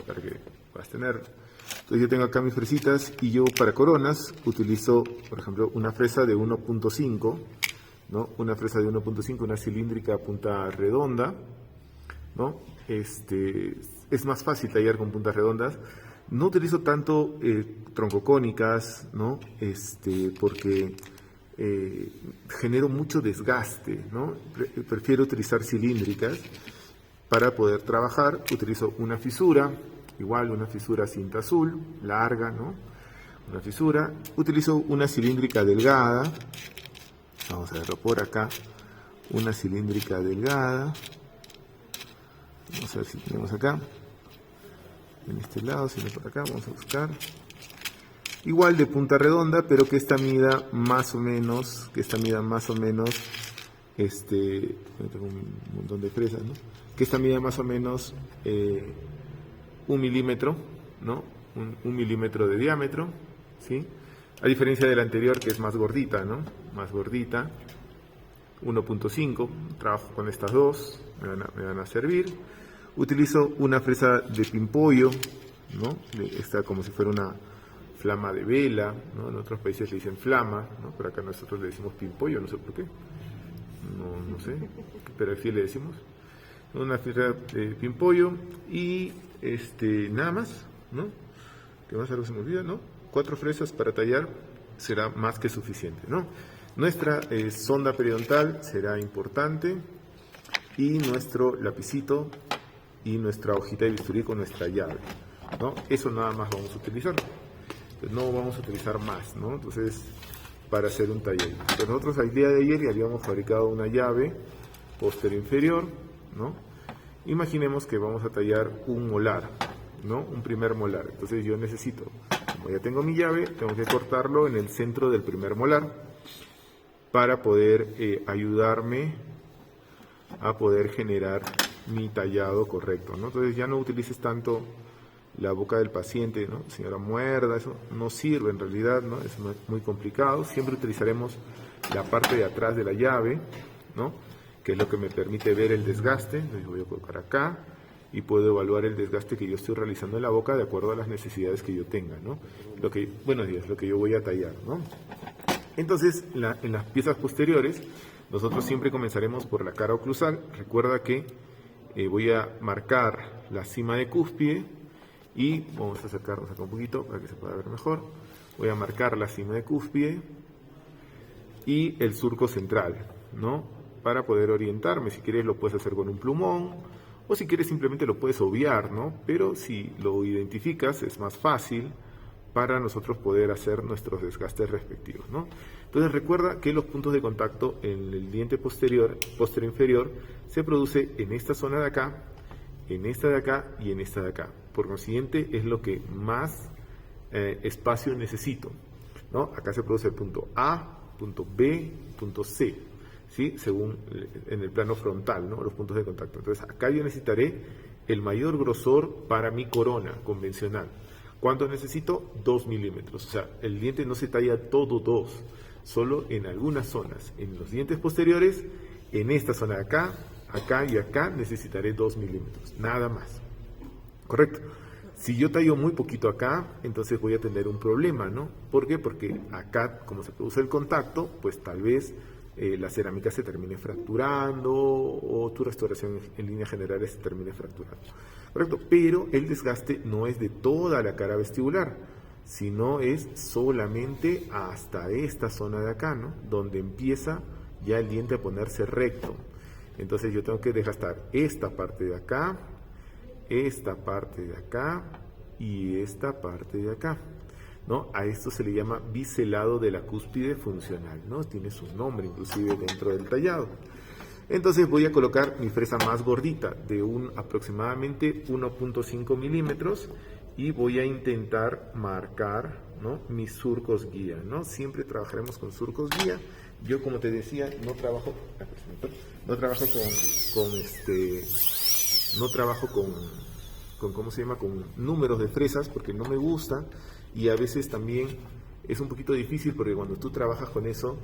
para que puedas tener. Entonces yo tengo acá mis fresitas y yo para coronas utilizo, por ejemplo, una fresa de 1.5, ¿no? Una fresa de 1.5, una cilíndrica punta redonda, ¿no? Es más fácil tallar con puntas redondas. No utilizo tanto troncocónicas, ¿no? Porque genero mucho desgaste, ¿no? Prefiero utilizar cilíndricas para poder trabajar. Utilizo una fisura, igual una fisura cinta azul, larga, ¿no? Una fisura. Utilizo una cilíndrica delgada. Vamos a verlo por acá. Una cilíndrica delgada. Vamos a ver si tenemos acá. En este lado, si no por acá, vamos a buscar. Igual de punta redonda, pero que esta mida más o menos, tengo un montón de fresas, ¿no? Que esta mida más o menos 1 milímetro, ¿no? Un milímetro de diámetro, ¿sí? A diferencia de la anterior, que es más gordita, ¿no? Más gordita. 1.5, trabajo con estas dos, me van a servir. Utilizo una fresa de pimpollo, ¿no? Esta como si fuera una flama de vela, ¿no? En otros países le dicen flama, ¿no? Pero acá nosotros le decimos pimpollo, no sé por qué. No sé, pero aquí le decimos. Una fresa de pimpollo y nada más, ¿no? ¿Qué más? Algo se me olvida, ¿no? 4 fresas para tallar será más que suficiente, ¿no? Nuestra sonda periodontal será importante y nuestro lapicito y nuestra hojita de bisturí con nuestra llave, ¿no? Eso nada más vamos a utilizar. Pues no vamos a utilizar más, ¿no? Entonces, para hacer un taller. Pues nosotros al día de ayer ya habíamos fabricado una llave posterior inferior, ¿no? Imaginemos que vamos a tallar un molar, ¿no? Un primer molar. Entonces yo necesito, como ya tengo mi llave, tengo que cortarlo en el centro del primer molar para poder ayudarme a poder generar mi tallado correcto, ¿no? Entonces ya no utilices tanto la boca del paciente, ¿no? Señora, muerda, eso no sirve en realidad, ¿no? Es muy complicado. Siempre utilizaremos la parte de atrás de la llave, ¿no? Que es lo que me permite ver el desgaste. Entonces voy a colocar acá y puedo evaluar el desgaste que yo estoy realizando en la boca de acuerdo a las necesidades que yo tenga, ¿no? Buenos días, lo que yo voy a tallar, ¿no? Entonces, en las piezas posteriores, nosotros siempre comenzaremos por la cara oclusal. Recuerda que voy a marcar la cima de cúspide y vamos a acercarnos acá un poquito para que se pueda ver mejor. Voy a marcar la cima de cúspide y el surco central, ¿no? Para poder orientarme. Si quieres lo puedes hacer con un plumón o si quieres simplemente lo puedes obviar, ¿no? Pero si lo identificas es más fácil para nosotros poder hacer nuestros desgastes respectivos, ¿no? Entonces recuerda que los puntos de contacto en el diente posterior inferior se produce en esta zona de acá, en esta de acá y en esta de acá. Por consiguiente es lo que más espacio necesito, ¿no? Acá se produce el punto A, punto B, punto C, ¿sí? Según en el plano frontal, ¿no? Los puntos de contacto. Entonces acá yo necesitaré el mayor grosor para mi corona convencional. ¿Cuánto necesito? 2 milímetros. O sea, el diente no se talla todo 2, solo en algunas zonas. En los dientes posteriores, en esta zona de acá, acá y acá necesitaré 2 milímetros, nada más. ¿Correcto? Si yo tallo muy poquito acá, entonces voy a tener un problema, ¿no? ¿Por qué? Porque acá, como se produce el contacto, pues tal vez la cerámica se termine fracturando o tu restauración en líneas generales se termine fracturando. ¿Correcto? Pero el desgaste no es de toda la cara vestibular, sino es solamente hasta esta zona de acá, ¿no? Donde empieza ya el diente a ponerse recto. Entonces yo tengo que desgastar esta parte de acá, esta parte de acá y esta parte de acá, ¿no? A esto se le llama biselado de la cúspide funcional, ¿no? Tiene su nombre inclusive dentro del tallado. Entonces voy a colocar mi fresa más gordita de aproximadamente 1.5 milímetros y voy a intentar marcar, ¿no? Mis surcos guía, ¿no? Siempre trabajaremos con surcos guía. Yo, como te decía, no trabajo con ¿cómo se llama? Con números de fresas porque no me gusta y a veces también es un poquito difícil porque cuando tú trabajas con eso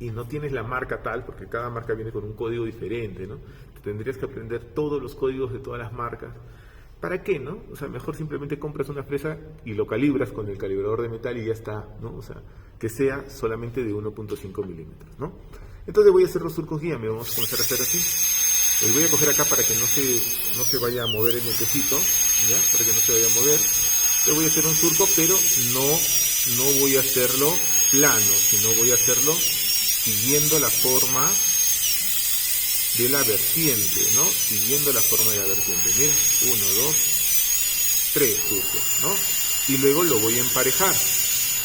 y no tienes la marca tal, porque cada marca viene con un código diferente, ¿no? Tendrías que aprender todos los códigos de todas las marcas ¿Para qué, no? O sea, mejor simplemente compras una fresa y lo calibras con el calibrador de metal y ya está, ¿no? O sea, que sea solamente de 1.5 milímetros, ¿no? Entonces voy a hacer los surcos guía, me vamos a comenzar a hacer así. Voy a coger acá para que no se vaya a mover el dientecito, ¿ya? Para que no se vaya a mover. Le voy a hacer un surco, pero no voy a hacerlo plano, sino voy a hacerlo siguiendo la forma de la vertiente, ¿no? Siguiendo la forma de la vertiente. Mira, 1, 2, 3 surcos, ¿no? Y luego lo voy a emparejar,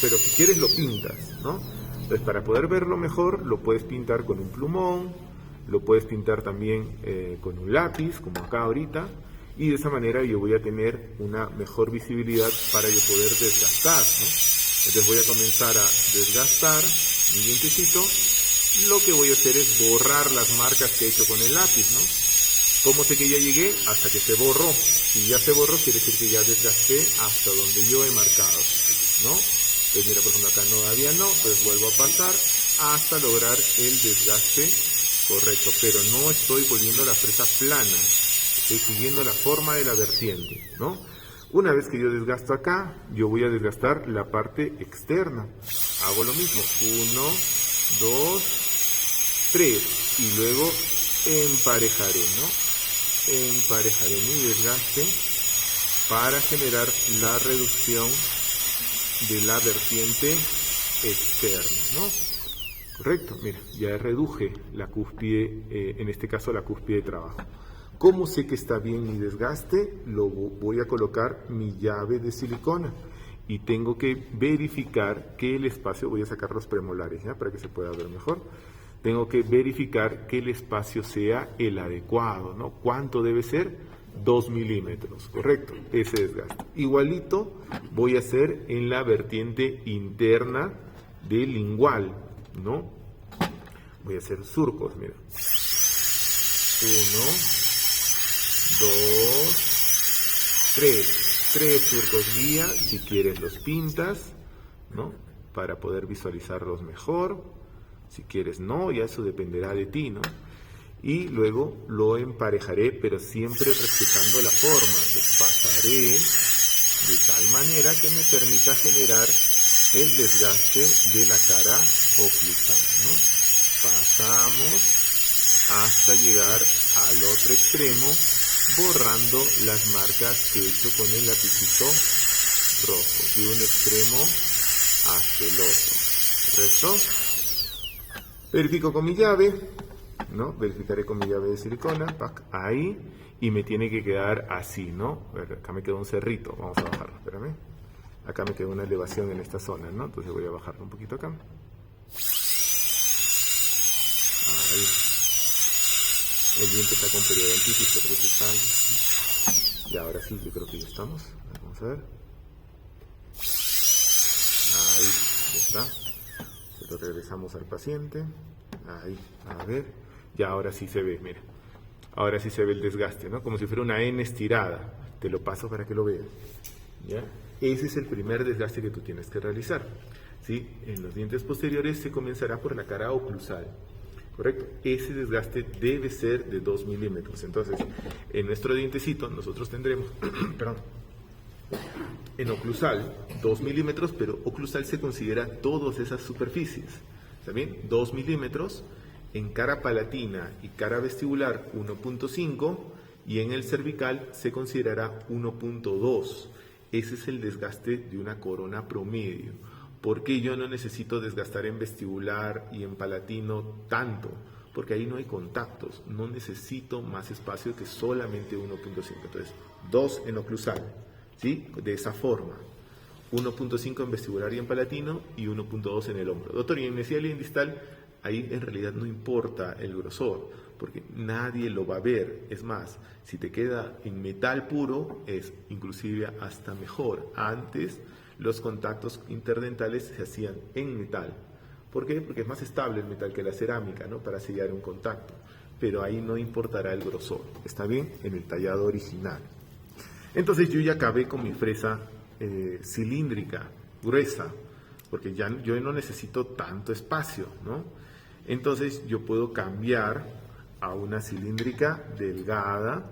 pero si quieres lo pintas, ¿no? Entonces, para poder verlo mejor, lo puedes pintar con un plumón, lo puedes pintar también con un lápiz, como acá ahorita, y de esa manera yo voy a tener una mejor visibilidad para yo poder desgastar, ¿no? Entonces voy a comenzar a desgastar mi dientecito. Lo que voy a hacer es borrar las marcas que he hecho con el lápiz, ¿no? ¿Cómo sé que ya llegué? Hasta que se borró. Si ya se borró, quiere decir que ya desgasté hasta donde yo he marcado, ¿no? Entonces mira, por ejemplo, acá todavía no, pues vuelvo a pasar hasta lograr el desgaste correcto. Pero no estoy volviendo la fresa plana, estoy siguiendo la forma de la vertiente, ¿no? Una vez que yo desgasto acá, yo voy a desgastar la parte externa. Hago lo mismo, 1, 2, 3, y luego emparejaré, ¿no? Emparejaré mi desgaste para generar la reducción de la vertiente externa, ¿no? Correcto, mira, ya reduje la cúspide, en este caso la cúspide de trabajo. ¿Cómo sé que está bien mi desgaste? Lo voy a colocar mi llave de silicona y tengo que verificar que el espacio, voy a sacar los premolares, ¿ya? Para que se pueda ver mejor. Tengo que verificar que el espacio sea el adecuado, ¿no? ¿Cuánto debe ser? 2 milímetros, correcto, ese desgaste. Igualito voy a hacer en la vertiente interna del lingual, ¿no? Voy a hacer surcos, mira. 1, 2, 3 surcos guía. Si quieres los pintas, ¿no? Para poder visualizarlos mejor. Si quieres no, ya eso dependerá de ti, ¿no? Y luego lo emparejaré, pero siempre respetando la forma. Lo pasaré de tal manera que me permita generar el desgaste de la cara oclusal, ¿no? Pasamos hasta llegar al otro extremo, borrando las marcas que he hecho con el lapicito rojo, de un extremo hasta el otro. ¿Correcto? Verifico con mi llave, ¿no? Verificaré con mi llave de silicona, ahí, y me tiene que quedar así, ¿no? Acá me quedó un cerrito, vamos a bajarlo, espérame. Acá me quedó una elevación en esta zona, ¿no? Entonces voy a bajarlo un poquito acá. Ahí. El diente está con periodontitis, pero que se sale. Y ahora sí, yo creo que ya estamos. Vamos a ver. Ahí, ya está. Se lo regresamos al paciente. Ahí, a ver. Y ahora sí se ve, mira. Ahora sí se ve el desgaste, ¿no? Como si fuera una N estirada. Te lo paso para que lo veas. ¿Ya? Ese es el primer desgaste que tú tienes que realizar, ¿sí? En los dientes posteriores se comenzará por la cara oclusal, ¿correcto? Ese desgaste debe ser de 2 milímetros. Entonces, en nuestro dientecito nosotros tendremos, perdón, en oclusal 2 milímetros, pero oclusal se considera todas esas superficies, ¿está bien? 2 milímetros, en cara palatina y cara vestibular 1.5, y en el cervical se considerará 1.2. Ese es el desgaste de una corona promedio. ¿Por qué yo no necesito desgastar en vestibular y en palatino tanto? Porque ahí no hay contactos, no necesito más espacio que solamente 1.5. Entonces, 2 en oclusal, ¿sí? De esa forma. 1.5 en vestibular y en palatino y 1.2 en el hombro. Doctor, y en mesial y en distal, ahí en realidad no importa el grosor, porque nadie lo va a ver. Es más, si te queda en metal puro, es inclusive hasta mejor. Antes, los contactos interdentales se hacían en metal. ¿Por qué? Porque es más estable el metal que la cerámica, ¿no? Para sellar un contacto. Pero ahí no importará el grosor. ¿Está bien? En el tallado original. Entonces yo ya acabé con mi fresa cilíndrica, gruesa, porque ya yo no necesito tanto espacio, ¿no? Entonces yo puedo cambiar a una cilíndrica delgada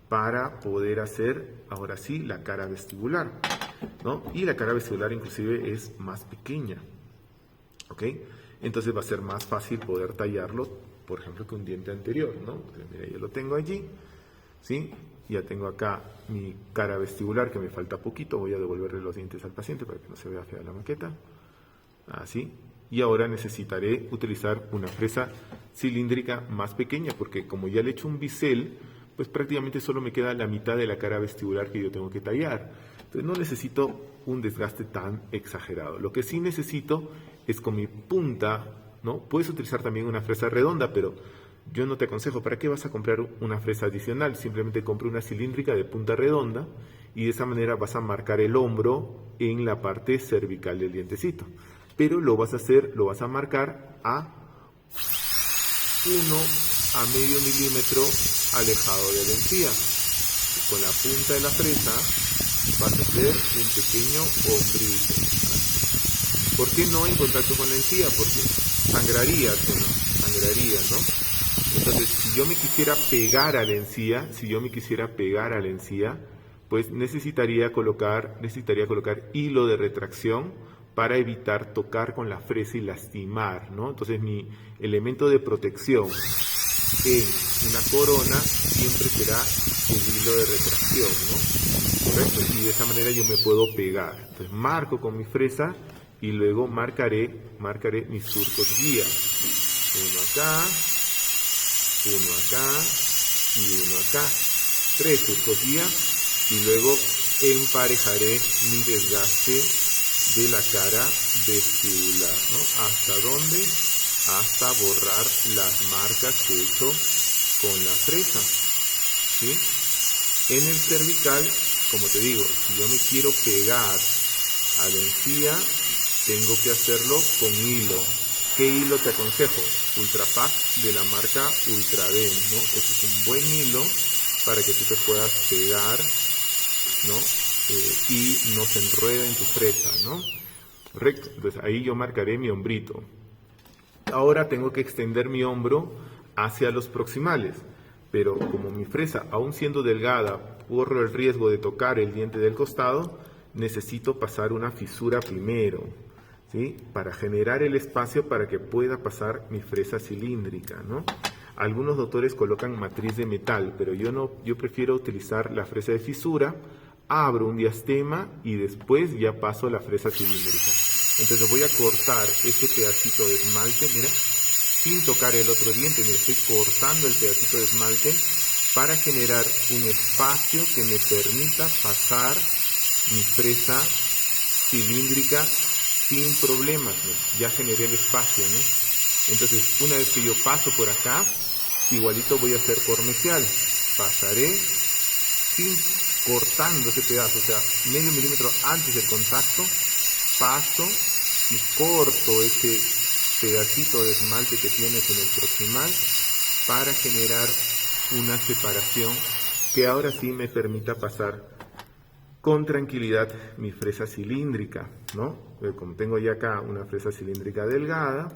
para poder hacer, ahora sí, la cara vestibular, ¿no? Y la cara vestibular inclusive es más pequeña, ¿ok? Entonces va a ser más fácil poder tallarlo, por ejemplo, que un diente anterior, ¿no? Entonces, mira, yo lo tengo allí, ¿sí? Ya tengo acá mi cara vestibular, que me falta poquito. Voy a devolverle los dientes al paciente para que no se vea fea la maqueta. Así. Y ahora necesitaré utilizar una fresa cilíndrica más pequeña, porque como ya le he hecho un bisel, pues prácticamente solo me queda la mitad de la cara vestibular que yo tengo que tallar. Entonces no necesito un desgaste tan exagerado. Lo que sí necesito es con mi punta, ¿no? Puedes utilizar también una fresa redonda, pero yo no te aconsejo. ¿Para qué vas a comprar una fresa adicional? Simplemente compra una cilíndrica de punta redonda y de esa manera vas a marcar el hombro en la parte cervical del dientecito. Pero lo vas a marcar a 1 a medio milímetro alejado de la encía. Con la punta de la fresa vas a hacer un pequeño hombrito. ¿Por qué no en contacto con la encía? Porque sangrarías, ¿no? Sangrarías, ¿no? Entonces, si yo me quisiera pegar a la encía, pues necesitaría colocar hilo de retracción para evitar tocar con la fresa y lastimar, ¿no? Entonces, mi elemento de protección en una corona siempre será el hilo de retracción, ¿no? ¿Correcto? Y de esa manera yo me puedo pegar. Entonces, marco con mi fresa y luego marcaré mis surcos guía. Uno acá y uno acá. 3 surcos guía y luego emparejaré mi desgaste de la cara vestibular, ¿no? ¿Hasta dónde? Hasta borrar las marcas que he hecho con la fresa, ¿sí? En el cervical, como te digo, si yo me quiero pegar a la encía, tengo que hacerlo con hilo. ¿Qué hilo te aconsejo? Ultra Pack de la marca Ultra D, ¿no? Este es un buen hilo para que tú te puedas pegar, ¿no? Y no se enreda en tu fresa, ¿no? Correcto. Entonces ahí yo marcaré mi hombrito. Ahora tengo que extender mi hombro hacia los proximales, pero como mi fresa, aún siendo delgada, corro el riesgo de tocar el diente del costado, necesito pasar una fisura primero, ¿sí? Para generar el espacio para que pueda pasar mi fresa cilíndrica, ¿no? Algunos doctores colocan matriz de metal, pero yo prefiero utilizar la fresa de fisura, abro un diastema y después ya paso la fresa cilíndrica. Entonces voy a cortar este pedacito de esmalte, mira, sin tocar el otro diente, mira, estoy cortando el pedacito de esmalte para generar un espacio que me permita pasar mi fresa cilíndrica sin problemas, ¿no? Ya generé el espacio, ¿no? Entonces, una vez que yo paso por acá, igualito voy a hacer por mesial. Pasaré sin cortando ese pedazo, o sea, medio milímetro antes del contacto, paso y corto ese pedacito de esmalte que tienes en el proximal para generar una separación que ahora sí me permita pasar con tranquilidad mi fresa cilíndrica, ¿no? Como tengo ya acá una fresa cilíndrica delgada,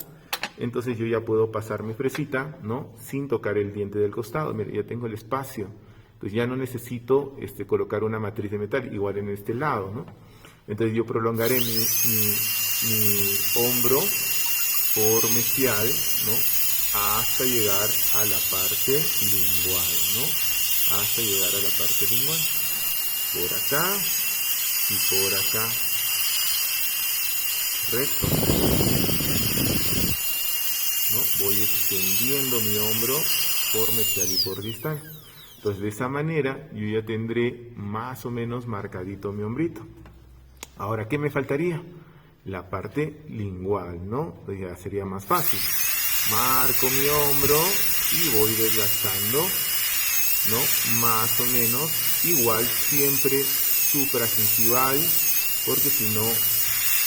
entonces yo ya puedo pasar mi fresita, ¿no? Sin tocar el diente del costado. Mira, ya tengo el espacio. Entonces ya no necesito colocar una matriz de metal, igual en este lado, ¿no? Entonces yo prolongaré mi hombro por mesial, ¿no? Hasta llegar a la parte lingual, ¿no? Hasta llegar a la parte lingual. Por acá y por acá. Recto. ¿No? Voy extendiendo mi hombro por mesial y por distal. Entonces de esa manera yo ya tendré más o menos marcadito mi hombrito. Ahora, ¿qué me faltaría? La parte lingual, ¿no? Pues ya sería más fácil. Marco mi hombro y voy desgastando, ¿no? Más o menos, igual siempre supragingival, porque si no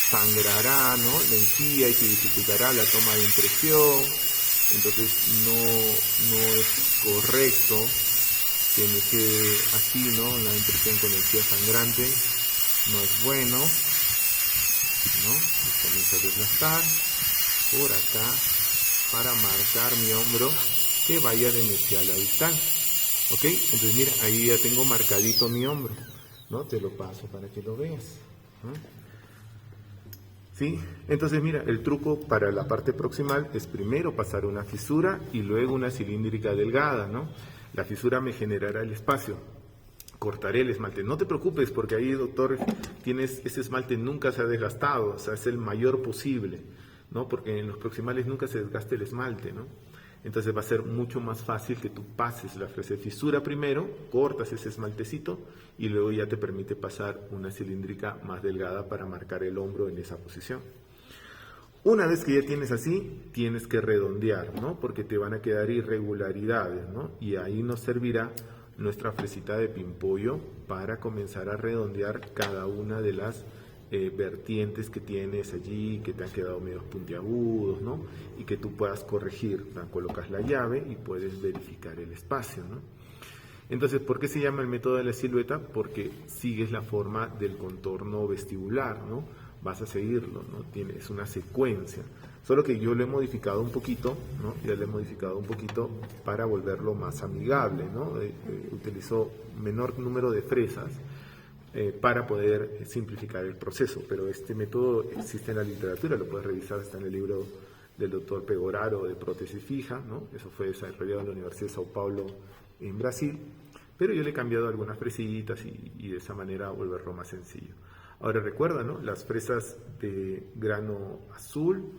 sangrará, ¿no? La encía y se dificultará la toma de impresión. Entonces no es correcto que me quede así, ¿no? La impresión con encía sangrante no es bueno, ¿no? Comienzo a desgastar por acá para marcar mi hombro que vaya de mesial a distal. ¿Ok? Entonces mira, ahí ya tengo marcadito mi hombro, ¿no? Te lo paso para que lo veas, ¿no? ¿Sí? Entonces mira, el truco para la parte proximal es primero pasar una fisura y luego una cilíndrica delgada, ¿no? La fisura me generará el espacio, cortaré el esmalte. No te preocupes porque ahí, doctor, ese esmalte nunca se ha desgastado, o sea, es el mayor posible, ¿no? Porque en los proximales nunca se desgaste el esmalte, ¿no? Entonces va a ser mucho más fácil que tú pases la fresa de fisura primero, cortas ese esmaltecito y luego ya te permite pasar una cilíndrica más delgada para marcar el hombro en esa posición. Una vez que ya tienes así, tienes que redondear, ¿no? Porque te van a quedar irregularidades, ¿no? Y ahí nos servirá nuestra fresita de pimpollo para comenzar a redondear cada una de las vertientes que tienes allí, que te han quedado medios puntiagudos, ¿no? Y que tú puedas corregir. Colocas la llave y puedes verificar el espacio, ¿no? Entonces, ¿por qué se llama el método de la silueta? Porque sigues la forma del contorno vestibular, ¿no? Vas a seguirlo, ¿no? Es una secuencia. Solo que yo lo he modificado un poquito, ¿no? Ya lo he modificado un poquito para volverlo más amigable, ¿no? Utilizo menor número de fresas para poder simplificar el proceso, pero este método existe en la literatura, lo puedes revisar, está en el libro del doctor Pegoraro de prótesis fija, ¿no? Eso fue desarrollado en la Universidad de Sao Paulo en Brasil, pero yo le he cambiado algunas fresitas y de esa manera volverlo más sencillo. Ahora recuerda, ¿no? Las fresas de grano azul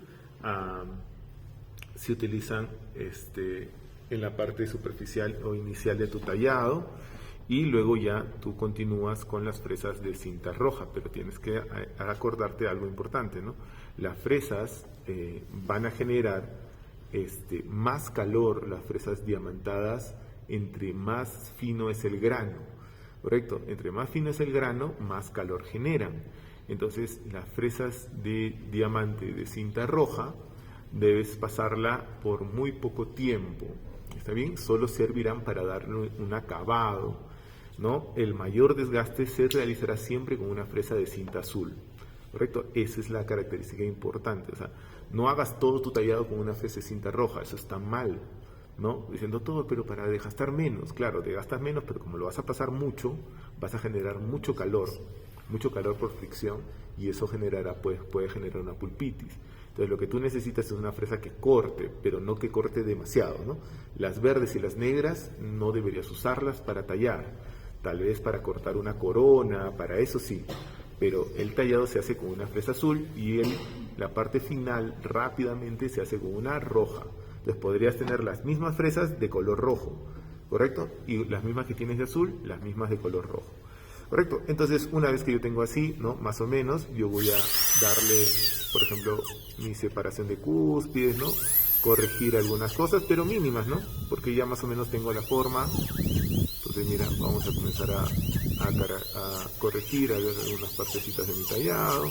se utilizan en la parte superficial o inicial de tu tallado, y luego ya tú continúas con las fresas de cinta roja, pero tienes que acordarte de algo importante, ¿no? Las fresas van a generar más calor, las fresas diamantadas, entre más fino es el grano, ¿correcto? Entre más fino es el grano, más calor generan. Entonces, las fresas de diamante de cinta roja debes pasarla por muy poco tiempo, ¿está bien? Solo servirán para darle un acabado, ¿no? El mayor desgaste se realizará siempre con una fresa de cinta azul, ¿correcto? Esa es la característica importante. O sea, no hagas todo tu tallado con una fresa de cinta roja, eso está mal, ¿no? Diciendo todo, pero para desgastar menos. Claro, desgastas menos, pero como lo vas a pasar mucho, vas a generar mucho calor por fricción, y eso generará, pues, puede generar una pulpitis. Entonces lo que tú necesitas es una fresa que corte, pero no que corte demasiado, ¿no? Las verdes y las negras no deberías usarlas para tallar. Tal vez para cortar una corona, para eso sí, pero el tallado se hace con una fresa azul y la parte final rápidamente se hace con una roja. Entonces podrías tener las mismas fresas de color rojo, ¿correcto? Y las mismas que tienes de azul, las mismas de color rojo, ¿correcto? Entonces, una vez que yo tengo así, ¿no? Más o menos, yo voy a darle, por ejemplo, mi separación de cúspides, ¿no? Corregir algunas cosas, pero mínimas, ¿no? Porque ya más o menos tengo la forma. Entonces, mira, vamos a comenzar a corregir algunas partecitas de mi tallado,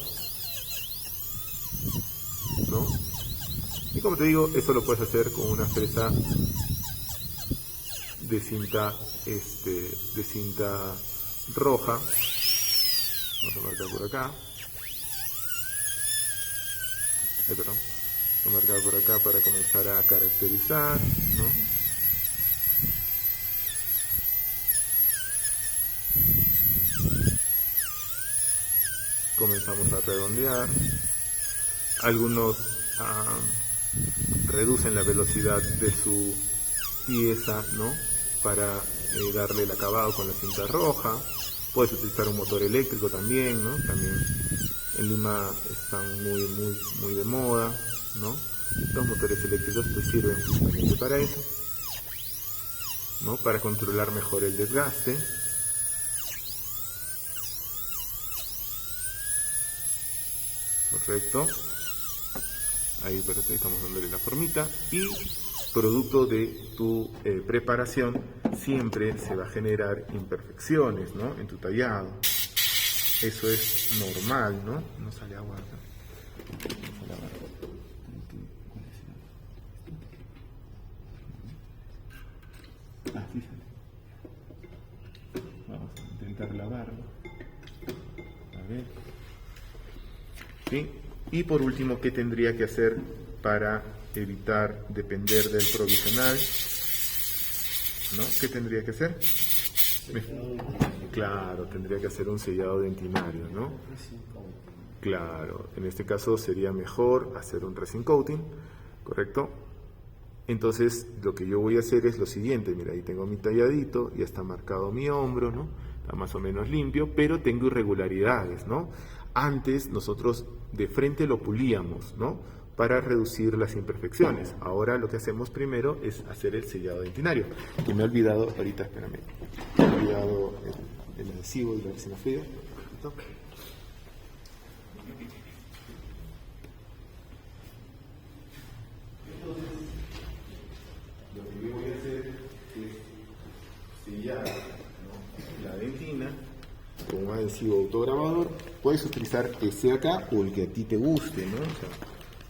¿no? Y como te digo, eso lo puedes hacer con una fresa de cinta, de cinta roja. Vamos a marcar por acá. Perdón. Vamos a marcar por acá para comenzar a caracterizar, ¿no? Comenzamos a redondear. Algunos reducen la velocidad de su pieza, ¿no? Para darle el acabado con la cinta roja. Puedes utilizar un motor eléctrico también, ¿no? También en Lima están muy de moda, ¿no? Los motores eléctricos te sirven justamente para eso, ¿no? Para controlar mejor el desgaste. Correcto. Ahí, perfecto, estamos dándole la formita. Y producto de tu preparación, siempre se va a generar imperfecciones, ¿no? En tu tallado. Eso es normal, ¿no? No sale agua acá. No sale agua. Ah, sí sale. Vamos a intentar lavarlo. A ver. ¿Sí? Y por último, ¿qué tendría que hacer para evitar depender del provisional? ¿no? ¿Qué tendría que hacer? Claro, tendría que hacer un sellado dentinario, ¿no? Claro, en este caso sería mejor hacer un resin coating, ¿correcto? Entonces, lo que yo voy a hacer es lo siguiente, mira, ahí tengo mi talladito, ya está marcado mi hombro, ¿no? Está más o menos limpio, pero tengo irregularidades, ¿no? Antes nosotros de frente lo pulíamos, ¿no? Para reducir las imperfecciones. Ahora lo que hacemos primero es hacer el sellado dentinario. Y me he olvidado, ahorita, espérame, me he olvidado el adhesivo y la resina fría. ¿Listo? Lo que yo voy a hacer es sellar, ¿no?, la dentina con un adhesivo autograbador. Puedes utilizar ese acá o el que a ti te guste, ¿no? O sea,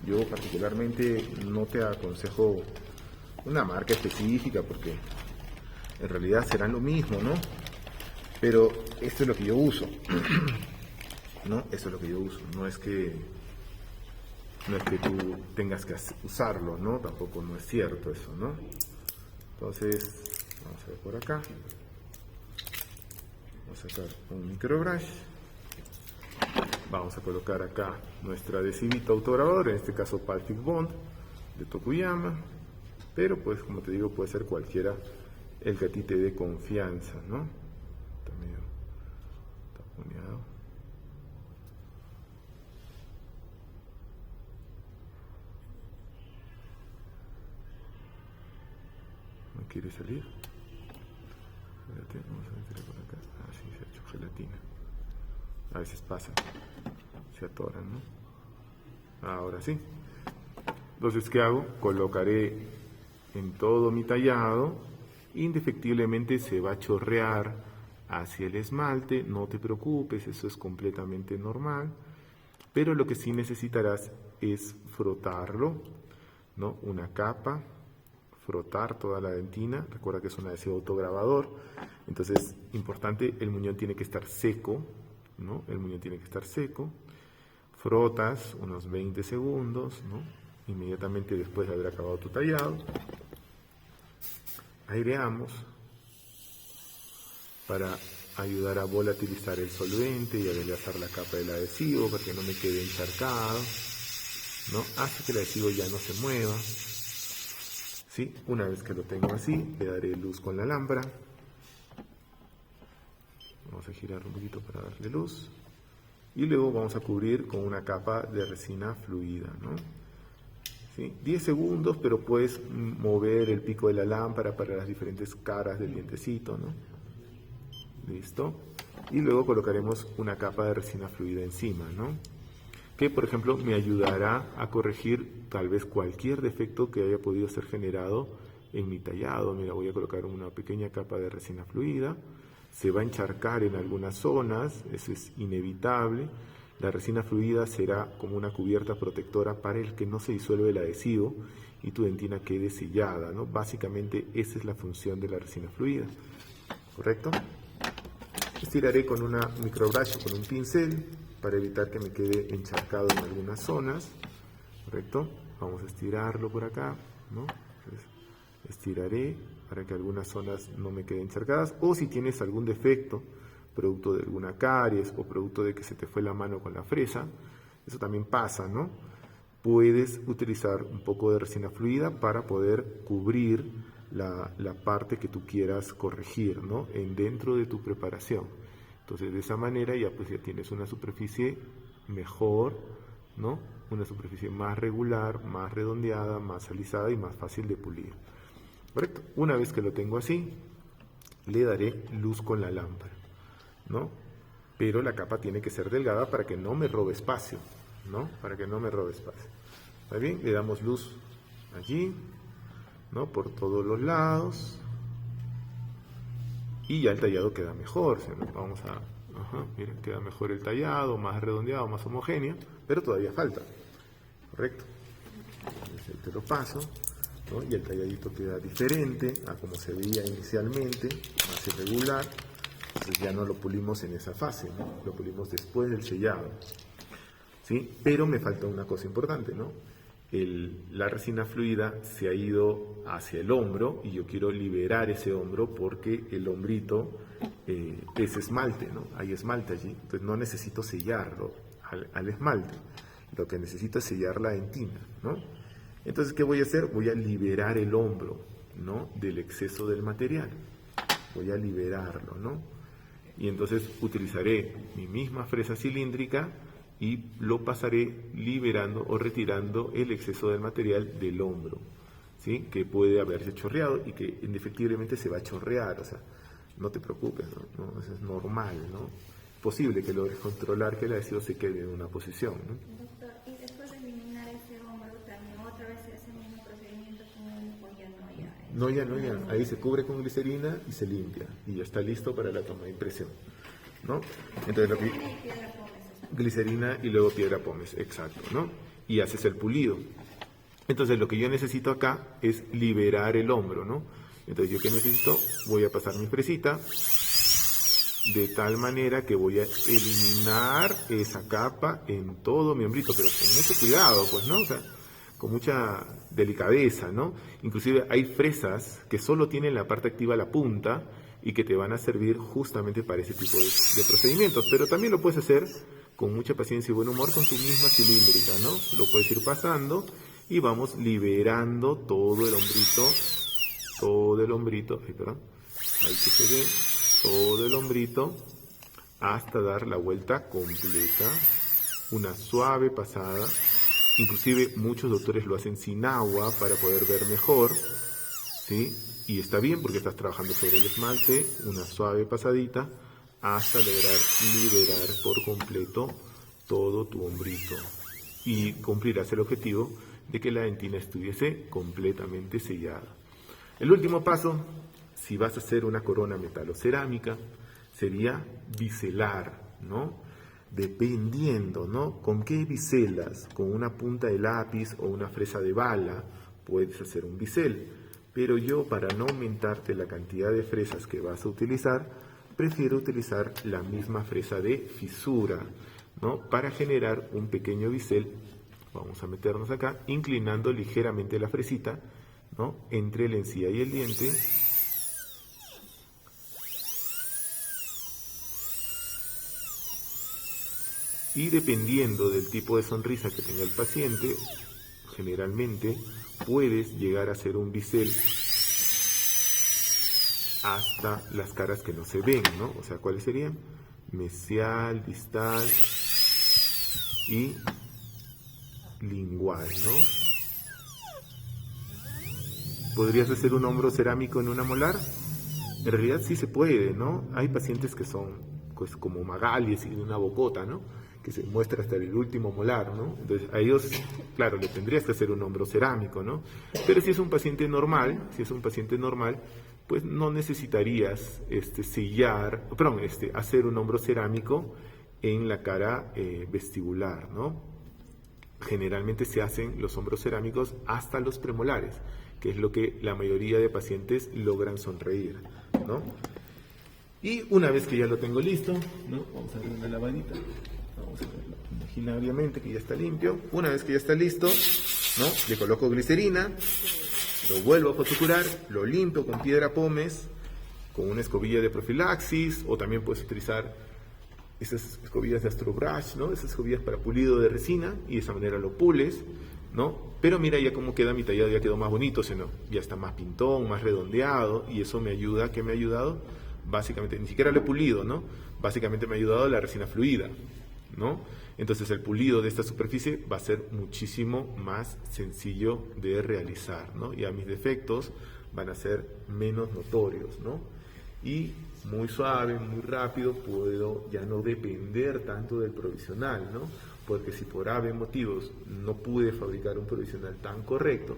yo particularmente no te aconsejo una marca específica porque en realidad serán lo mismo, ¿no? Pero esto es lo que yo uso, ¿no? Eso es lo que yo uso. No es que tú tengas que usarlo, ¿no? Tampoco no es cierto eso, ¿no? Entonces, vamos a ver por acá. Vamos a sacar un microbrush. Vamos a colocar acá nuestro adhesivito autograbador, en este caso Paltic Bond de Tokuyama, pero pues como te digo puede ser cualquiera el que a ti te dé confianza, ¿no? Está medio taponeado. ¿No quiere salir? Espérate, vamos a meter por acá. Ah, sí, se ha hecho gelatina. A veces pasa, se atoran, ¿no? Ahora sí. Entonces, ¿qué hago? Colocaré en todo mi tallado, indefectiblemente se va a chorrear hacia el esmalte, no te preocupes, eso es completamente normal, pero lo que sí necesitarás es frotarlo, ¿no? Una capa, frotar toda la dentina, recuerda que es un adhesivo autograbador, entonces, importante, el muñón tiene que estar seco, ¿no? El muñón tiene que estar seco, frotas unos 20 segundos, ¿no? Inmediatamente después de haber acabado tu tallado, aireamos para ayudar a volatilizar el solvente y adelgazar la capa del adhesivo para que no me quede encharcado, ¿no? Hace que el adhesivo ya no se mueva, ¿sí? Una vez que lo tengo así, le daré luz con la lámpara. Vamos a girar un poquito para darle luz. Y luego vamos a cubrir con una capa de resina fluida, ¿no? ¿Sí? 10 segundos, pero puedes mover el pico de la lámpara para las diferentes caras del dientecito, ¿no? Listo. Y luego colocaremos una capa de resina fluida encima, ¿no? Que, por ejemplo, me ayudará a corregir tal vez cualquier defecto que haya podido ser generado en mi tallado. Mira, voy a colocar una pequeña capa de resina fluida. Se va a encharcar en algunas zonas, eso es inevitable. La resina fluida será como una cubierta protectora para el que no se disuelve el adhesivo y tu dentina quede sellada, ¿no? Básicamente esa es la función de la resina fluida, ¿correcto? Estiraré con una microbrush o con un pincel para evitar que me quede encharcado en algunas zonas, ¿correcto? Vamos a estirarlo por acá, ¿no? Entonces, estiraré para que algunas zonas no me queden encharcadas, o si tienes algún defecto, producto de alguna caries o producto de que se te fue la mano con la fresa, eso también pasa, ¿no? Puedes utilizar un poco de resina fluida para poder cubrir la parte que tú quieras corregir, ¿no? Dentro de tu preparación. Entonces, de esa manera ya pues ya tienes una superficie mejor, ¿no? Una superficie más regular, más redondeada, más alisada y más fácil de pulir. ¿Correcto? Una vez que lo tengo así, le daré luz con la lámpara, ¿no? Pero la capa tiene que ser delgada para que no me robe espacio, ¿no? Para que no me robe espacio. ¿Está bien? Le damos luz allí, ¿no? Por todos los lados. Y ya el tallado queda mejor. ¿Sí? Vamos a... miren, queda mejor el tallado, más redondeado, más homogéneo, pero todavía falta. ¿Correcto? Entonces, te lo paso, ¿no? Y el talladito queda diferente a como se veía inicialmente, más irregular. Entonces ya no lo pulimos en esa fase, ¿no? Lo pulimos después del sellado, ¿sí? Pero me falta una cosa importante, ¿no? la resina fluida se ha ido hacia el hombro y yo quiero liberar ese hombro porque el hombrito es esmalte, ¿no? Hay esmalte allí, entonces no necesito sellarlo al esmalte, lo que necesito es sellar la dentina, ¿no? Entonces, ¿qué voy a hacer? Voy a liberar el hombro, ¿no? Del exceso del material, voy a liberarlo, ¿no? Y entonces utilizaré mi misma fresa cilíndrica y lo pasaré liberando o retirando el exceso del material del hombro, ¿sí? Que puede haberse chorreado y que indefectiblemente se va a chorrear, o sea, no te preocupes, ¿no? Eso es normal, ¿no? Posible que logres controlar que el adhesivo se quede en una posición, ¿no? Doctor, y después de eliminar ese hombro, también otra vez se hace el mismo procedimiento con él o ya no, ya. Ahí se cubre con glicerina y se limpia y ya está listo para la toma de impresión, ¿no? Entonces lo que... glicerina y luego piedra pómez, exacto, ¿no? Y haces el pulido. Entonces lo que yo necesito acá es liberar el hombro, ¿no? Entonces yo que necesito, voy a pasar mi fresita de tal manera que voy a eliminar esa capa en todo mi hombrito, pero con mucho cuidado, pues, ¿no? O sea, con mucha delicadeza, ¿no? Inclusive hay fresas que solo tienen la parte activa, la punta, y que te van a servir justamente para ese tipo de procedimientos, pero también lo puedes hacer con mucha paciencia y buen humor con tu misma cilíndrica, ¿no? Lo puedes ir pasando y vamos liberando todo el hombrito, ay, perdón, ahí que se ve, todo el hombrito hasta dar la vuelta completa, una suave pasada, inclusive muchos doctores lo hacen sin agua para poder ver mejor, ¿sí? Y está bien porque estás trabajando sobre el esmalte, una suave pasadita hasta lograr liberar por completo todo tu hombrito y cumplirás el objetivo de que la dentina estuviese completamente sellada. El último paso, si vas a hacer una corona metalocerámica, sería biselar, ¿no? Dependiendo, ¿no? ¿Con qué biselas? Con una punta de lápiz o una fresa de bala puedes hacer un bisel. Pero yo, para no aumentarte la cantidad de fresas que vas a utilizar, prefiero utilizar la misma fresa de fisura, ¿no? Para generar un pequeño bisel, vamos a meternos acá, inclinando ligeramente la fresita, ¿no? Entre la encía y el diente. Y dependiendo del tipo de sonrisa que tenga el paciente, generalmente puedes llegar a hacer un bisel hasta las caras que no se ven, ¿no? O sea, ¿cuáles serían? Mesial, distal y lingual, ¿no? ¿Podrías hacer un hombro cerámico en una molar? En realidad sí se puede, ¿no? Hay pacientes que son pues como Magali y de una bocota, ¿no? Que se muestra hasta el último molar, ¿no? Entonces a ellos, claro, le tendrías que hacer un hombro cerámico, ¿no? Pero si es un paciente normal, pues no necesitarías hacer un hombro cerámico en la cara vestibular, ¿no? Generalmente se hacen los hombros cerámicos hasta los premolares, que es lo que la mayoría de pacientes logran sonreír, ¿no? Y una vez que ya lo tengo listo, ¿no? Vamos a darle una lavadita, vamos a verlo imaginariamente que ya está limpio. Una vez que ya está listo, ¿no? Le coloco glicerina, lo vuelvo a fotocurar, lo limpio con piedra pómez, con una escobilla de profilaxis, o también puedes utilizar esas escobillas de Astrobrush, ¿no? Esas escobillas para pulido de resina, y de esa manera lo pules, ¿no? Pero mira ya cómo queda mi tallado, ya quedó más bonito, ¿no? Ya está más pintón, más redondeado, y eso me ayuda, ¿qué me ha ayudado? Básicamente, ni siquiera lo he pulido, ¿no? Básicamente me ha ayudado la resina fluida, ¿no? Entonces el pulido de esta superficie va a ser muchísimo más sencillo de realizar, ¿no? Ya mis defectos van a ser menos notorios, ¿no? Y muy suave, muy rápido, puedo ya no depender tanto del provisional, ¿no? Porque si por ave motivos no pude fabricar un provisional tan correcto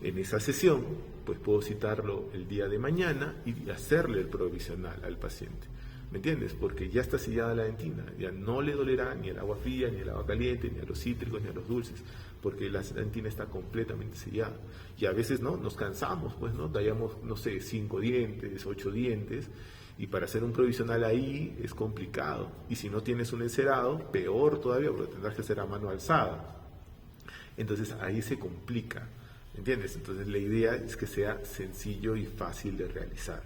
en esa sesión, pues puedo citarlo el día de mañana y hacerle el provisional al paciente. ¿Me entiendes? Porque ya está sellada la dentina, ya no le dolerá ni el agua fría, ni el agua caliente, ni a los cítricos, ni a los dulces, porque la dentina está completamente sellada. Y a veces, ¿no? Nos cansamos, pues, ¿no? Tallamos, no sé, 5 dientes, 8 dientes, y para hacer un provisional ahí es complicado. Y si no tienes un encerado, peor todavía, porque tendrás que hacer a mano alzada. Entonces ahí se complica, ¿entiendes? Entonces la idea es que sea sencillo y fácil de realizar,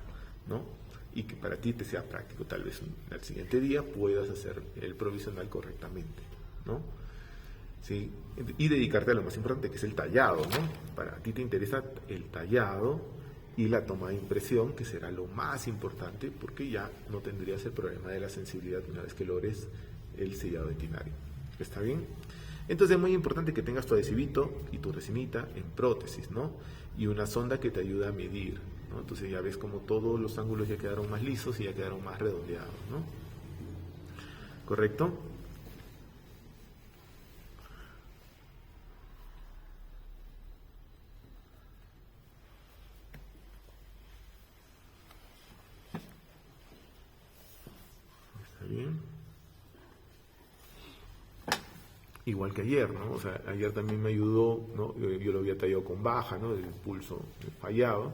¿no? Y que para ti te sea práctico. Tal vez al siguiente día puedas hacer el provisional correctamente, ¿no? ¿Sí? Y dedicarte a lo más importante, que es el tallado, ¿no? Para ti te interesa el tallado y la toma de impresión, que será lo más importante, porque ya no tendrías el problema de la sensibilidad una vez que logres el sellado etinario. ¿Está bien? Entonces es muy importante que tengas tu adhesivito y tu resinita en prótesis, ¿no? Y una sonda que te ayude a medir, ¿no? Entonces ya ves como todos los ángulos ya quedaron más lisos y ya quedaron más redondeados, ¿no? ¿Correcto? ¿Está bien? Igual que ayer, ¿no? O sea, ayer también me ayudó, ¿no? Yo lo había tallado con baja, ¿no? El pulso fallaba,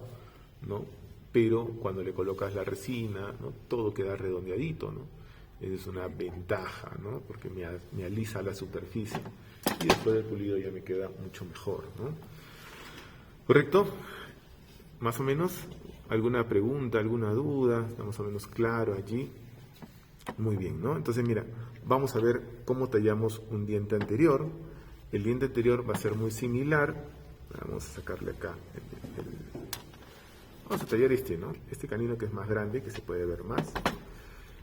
¿no? Pero cuando le colocas la resina, ¿no? Todo queda redondeadito, ¿no? Esa es una ventaja, ¿no? Porque me alisa la superficie y después del pulido ya me queda mucho mejor, ¿no? ¿Correcto? Más o menos, ¿alguna pregunta, alguna duda? ¿Está más o menos claro allí? Muy bien, ¿no? Entonces, mira, vamos a ver cómo tallamos un diente anterior. El diente anterior va a ser muy similar. Vamos a sacarle acá. Vamos a tallar este, ¿no? Este canino que es más grande, que se puede ver más.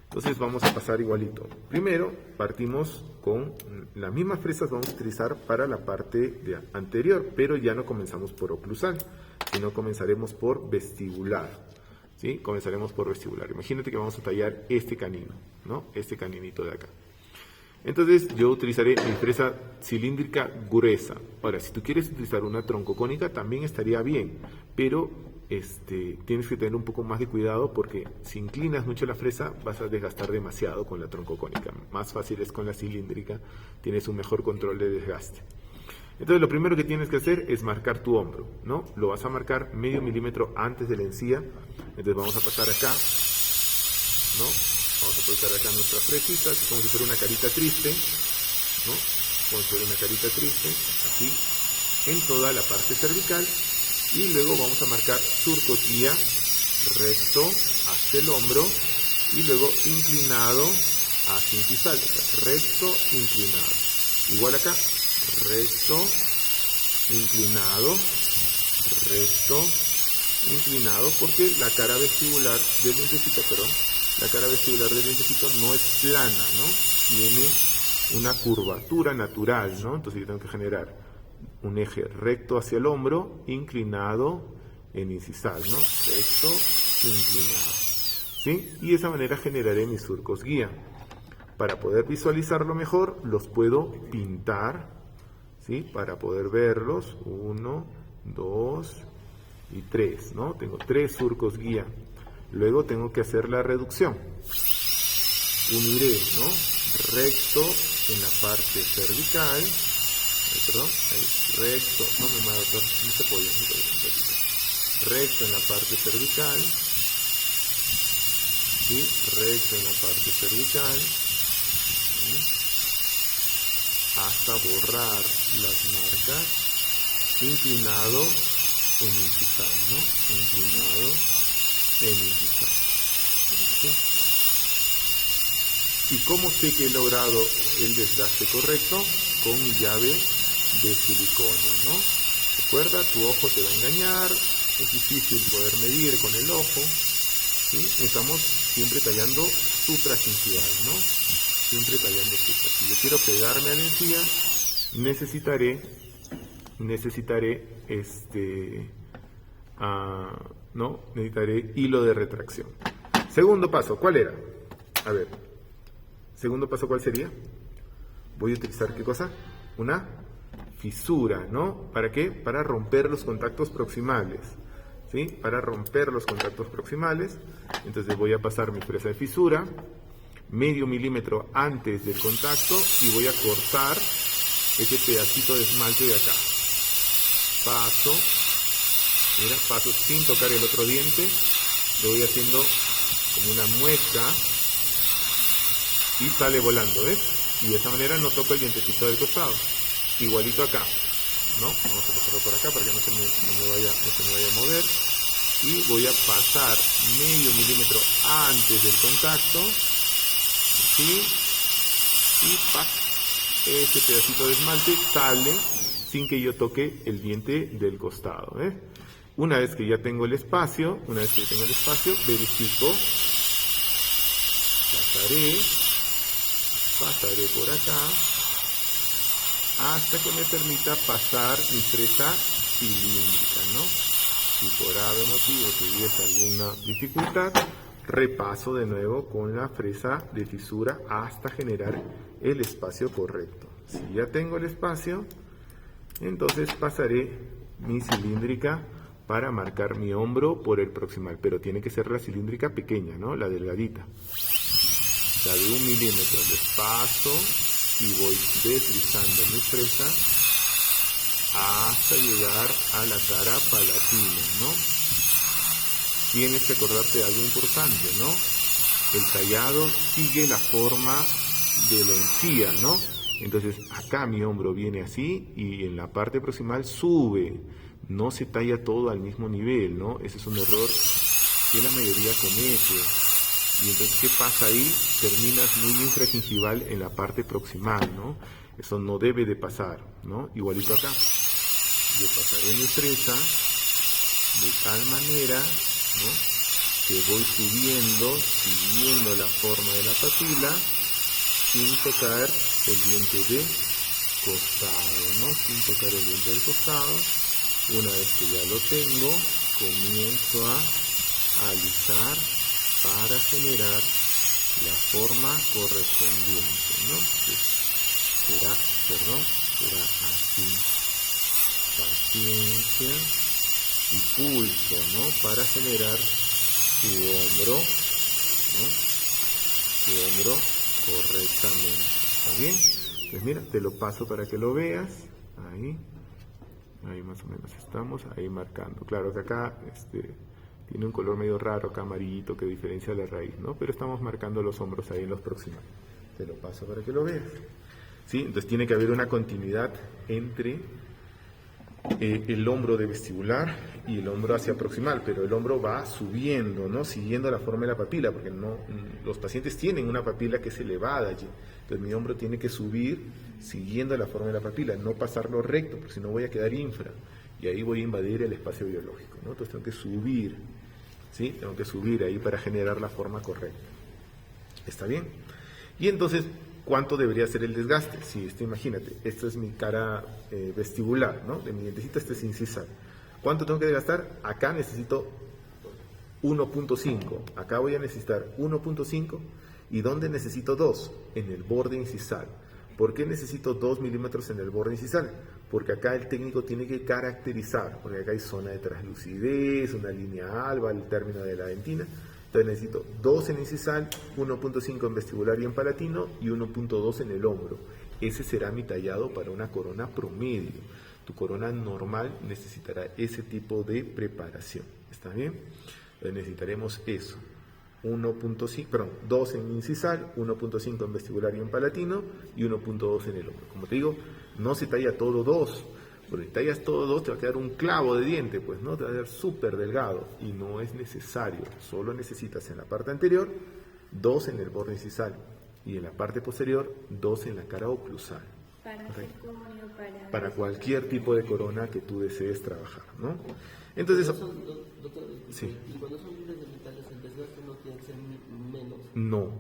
Entonces vamos a pasar igualito. Primero, partimos con las mismas fresas, vamos a utilizar para la parte anterior, pero ya no comenzamos por oclusal, sino comenzaremos por vestibular. ¿Sí? Comenzaremos por vestibular. Imagínate que vamos a tallar este canino, ¿no? Este caninito de acá. Entonces yo utilizaré mi fresa cilíndrica gruesa. Ahora, si tú quieres utilizar una troncocónica también estaría bien, pero tienes que tener un poco más de cuidado porque si inclinas mucho la fresa vas a desgastar demasiado con la troncocónica. Más fácil es con la cilíndrica, tienes un mejor control de desgaste. Entonces lo primero que tienes que hacer es marcar tu hombro, ¿no? Lo vas a marcar medio milímetro antes de la encía. Entonces vamos a pasar acá, ¿no? Vamos a colocar acá nuestras fresitas, como si fuera una carita triste, ¿no? Como si fuera una carita triste, así, en toda la parte cervical. Y luego vamos a marcar surcos guía recto hacia el hombro y luego inclinado hacia incisal, o sea, recto, inclinado. Igual acá. Recto, inclinado, recto, inclinado, porque la cara vestibular del dientecito, no es plana, ¿no? Tiene una curvatura natural, ¿no? Entonces yo tengo que generar un eje recto hacia el hombro, inclinado en incisal, ¿no? Recto, inclinado, ¿sí? Y de esa manera generaré mis surcos guía. Para poder visualizarlo mejor, los puedo pintar, ¿sí? Para poder verlos, 1, 2 y 3, ¿no? Tengo 3 surcos guía. Luego tengo que hacer la reducción. Uniré, ¿no? Recto en la parte cervical. Recto, no me mueva, no se puede, recto en la parte cervical. ¿Sí? Recto en la parte cervical. ¿Sí? Hasta borrar las marcas, inclinado en incisal, ¿no? Inclinado en incisal. ¿Sí? ¿Y cómo sé que he logrado el desgaste correcto? Con mi llave de silicona, ¿no? Recuerda, tu ojo te va a engañar, es difícil poder medir con el ojo, ¿sí? Estamos siempre tallando supracincial, ¿no? Siempre tallando supra. Si yo quiero pegarme a la encía, necesitaré hilo de retracción. Segundo paso, ¿cuál era? A ver, segundo paso, ¿cuál sería? Voy a utilizar, ¿qué cosa? Una fisura, ¿no? ¿Para qué? Para romper los contactos proximales, ¿sí? Para romper los contactos proximales. Entonces voy a pasar mi fresa de fisura medio milímetro antes del contacto y voy a cortar ese pedacito de esmalte de acá. Paso, mira, paso sin tocar el otro diente, lo voy haciendo como una muesca y sale volando, ¿ves? Y de esa manera no toco el dientecito del costado. Igualito acá, ¿no? Vamos a pasarlo por acá para que no se me vaya a mover. Y voy a pasar medio milímetro antes del contacto, ¿sí? Y ¡pac! Ese pedacito de esmalte sale sin que yo toque el diente del costado, ¿eh? Una vez que ya tengo el espacio, verifico, pasaré por acá, hasta que me permita pasar mi fresa cilíndrica, ¿no? Si por algún motivo tuviese alguna dificultad, repaso de nuevo con la fresa de fisura hasta generar el espacio correcto. Si ya tengo el espacio, entonces pasaré mi cilíndrica para marcar mi hombro por el proximal, pero tiene que ser la cilíndrica pequeña, ¿no? La delgadita. La de 1 milímetro, despacio, y voy deslizando mi fresa hasta llegar a la cara palatina, ¿no? Tienes que acordarte de algo importante, ¿no? El tallado sigue la forma de la encía, ¿no? Entonces acá mi hombro viene así y en la parte proximal sube, no se talla todo al mismo nivel, ¿no? Ese es un error que la mayoría comete. Y entonces, ¿qué pasa ahí? Terminas muy infragingival en la parte proximal, ¿no? Eso no debe de pasar, ¿no? Igualito acá. Yo pasaré mi fresa de tal manera, ¿no? Que voy subiendo, siguiendo la forma de la papila, sin tocar el diente de costado, ¿no? Sin tocar el diente del costado. Una vez que ya lo tengo, comienzo a alisar para generar la forma correspondiente, ¿no? Será así. Paciencia y pulso, ¿no? Para generar tu hombro, ¿no? Tu hombro correctamente. ¿Está bien? Pues mira, te lo paso para que lo veas. Ahí más o menos estamos, ahí marcando. Claro que acá tiene un color medio raro, acá amarillito, que diferencia la raíz, ¿no? Pero estamos marcando los hombros ahí en los próximos. Te lo paso para que lo veas. ¿Sí? Entonces tiene que haber una continuidad entre el hombro de vestibular y el hombro hacia proximal, pero el hombro va subiendo, ¿no? Siguiendo la forma de la papila, porque los pacientes tienen una papila que es elevada allí. Entonces mi hombro tiene que subir siguiendo la forma de la papila, no pasarlo recto, porque si no voy a quedar infra y ahí voy a invadir el espacio biológico, ¿no? Entonces tengo que subir, ¿sí? Tengo que subir ahí para generar la forma correcta. ¿Está bien? Y entonces, ¿cuánto debería ser el desgaste? Sí, imagínate, esta es mi cara vestibular, ¿no? De mi dientecito, este es incisal. ¿Cuánto tengo que desgastar? Acá necesito 1.5, acá voy a necesitar 1.5, ¿y dónde necesito 2? En el borde incisal. ¿Por qué necesito 2 milímetros en el borde incisal? Porque acá el técnico tiene que caracterizar, porque acá hay zona de translucidez, una línea alba al término de la dentina. Entonces necesito 2 en incisal, 1.5 en vestibular y en palatino y 1.2 en el hombro. Ese será mi tallado para una corona promedio. Tu corona normal necesitará ese tipo de preparación. ¿Está bien? Entonces necesitaremos eso. 2 en incisal, 1.5 en vestibular y en palatino y 1.2 en el hombro. Como te digo, no se talla todo 2. Porque si tallas todo 2 te va a quedar un clavo de diente, pues no, te va a quedar súper delgado y no es necesario. Solo necesitas en la parte anterior 2 en el borde incisal y en la parte posterior 2 en la cara oclusal. Para cualquier tipo de corona que tú desees trabajar, ¿no? Entonces, doctor, sí. ¿Y cuando son libres de metales el desgaste no tiene que ser menos? No.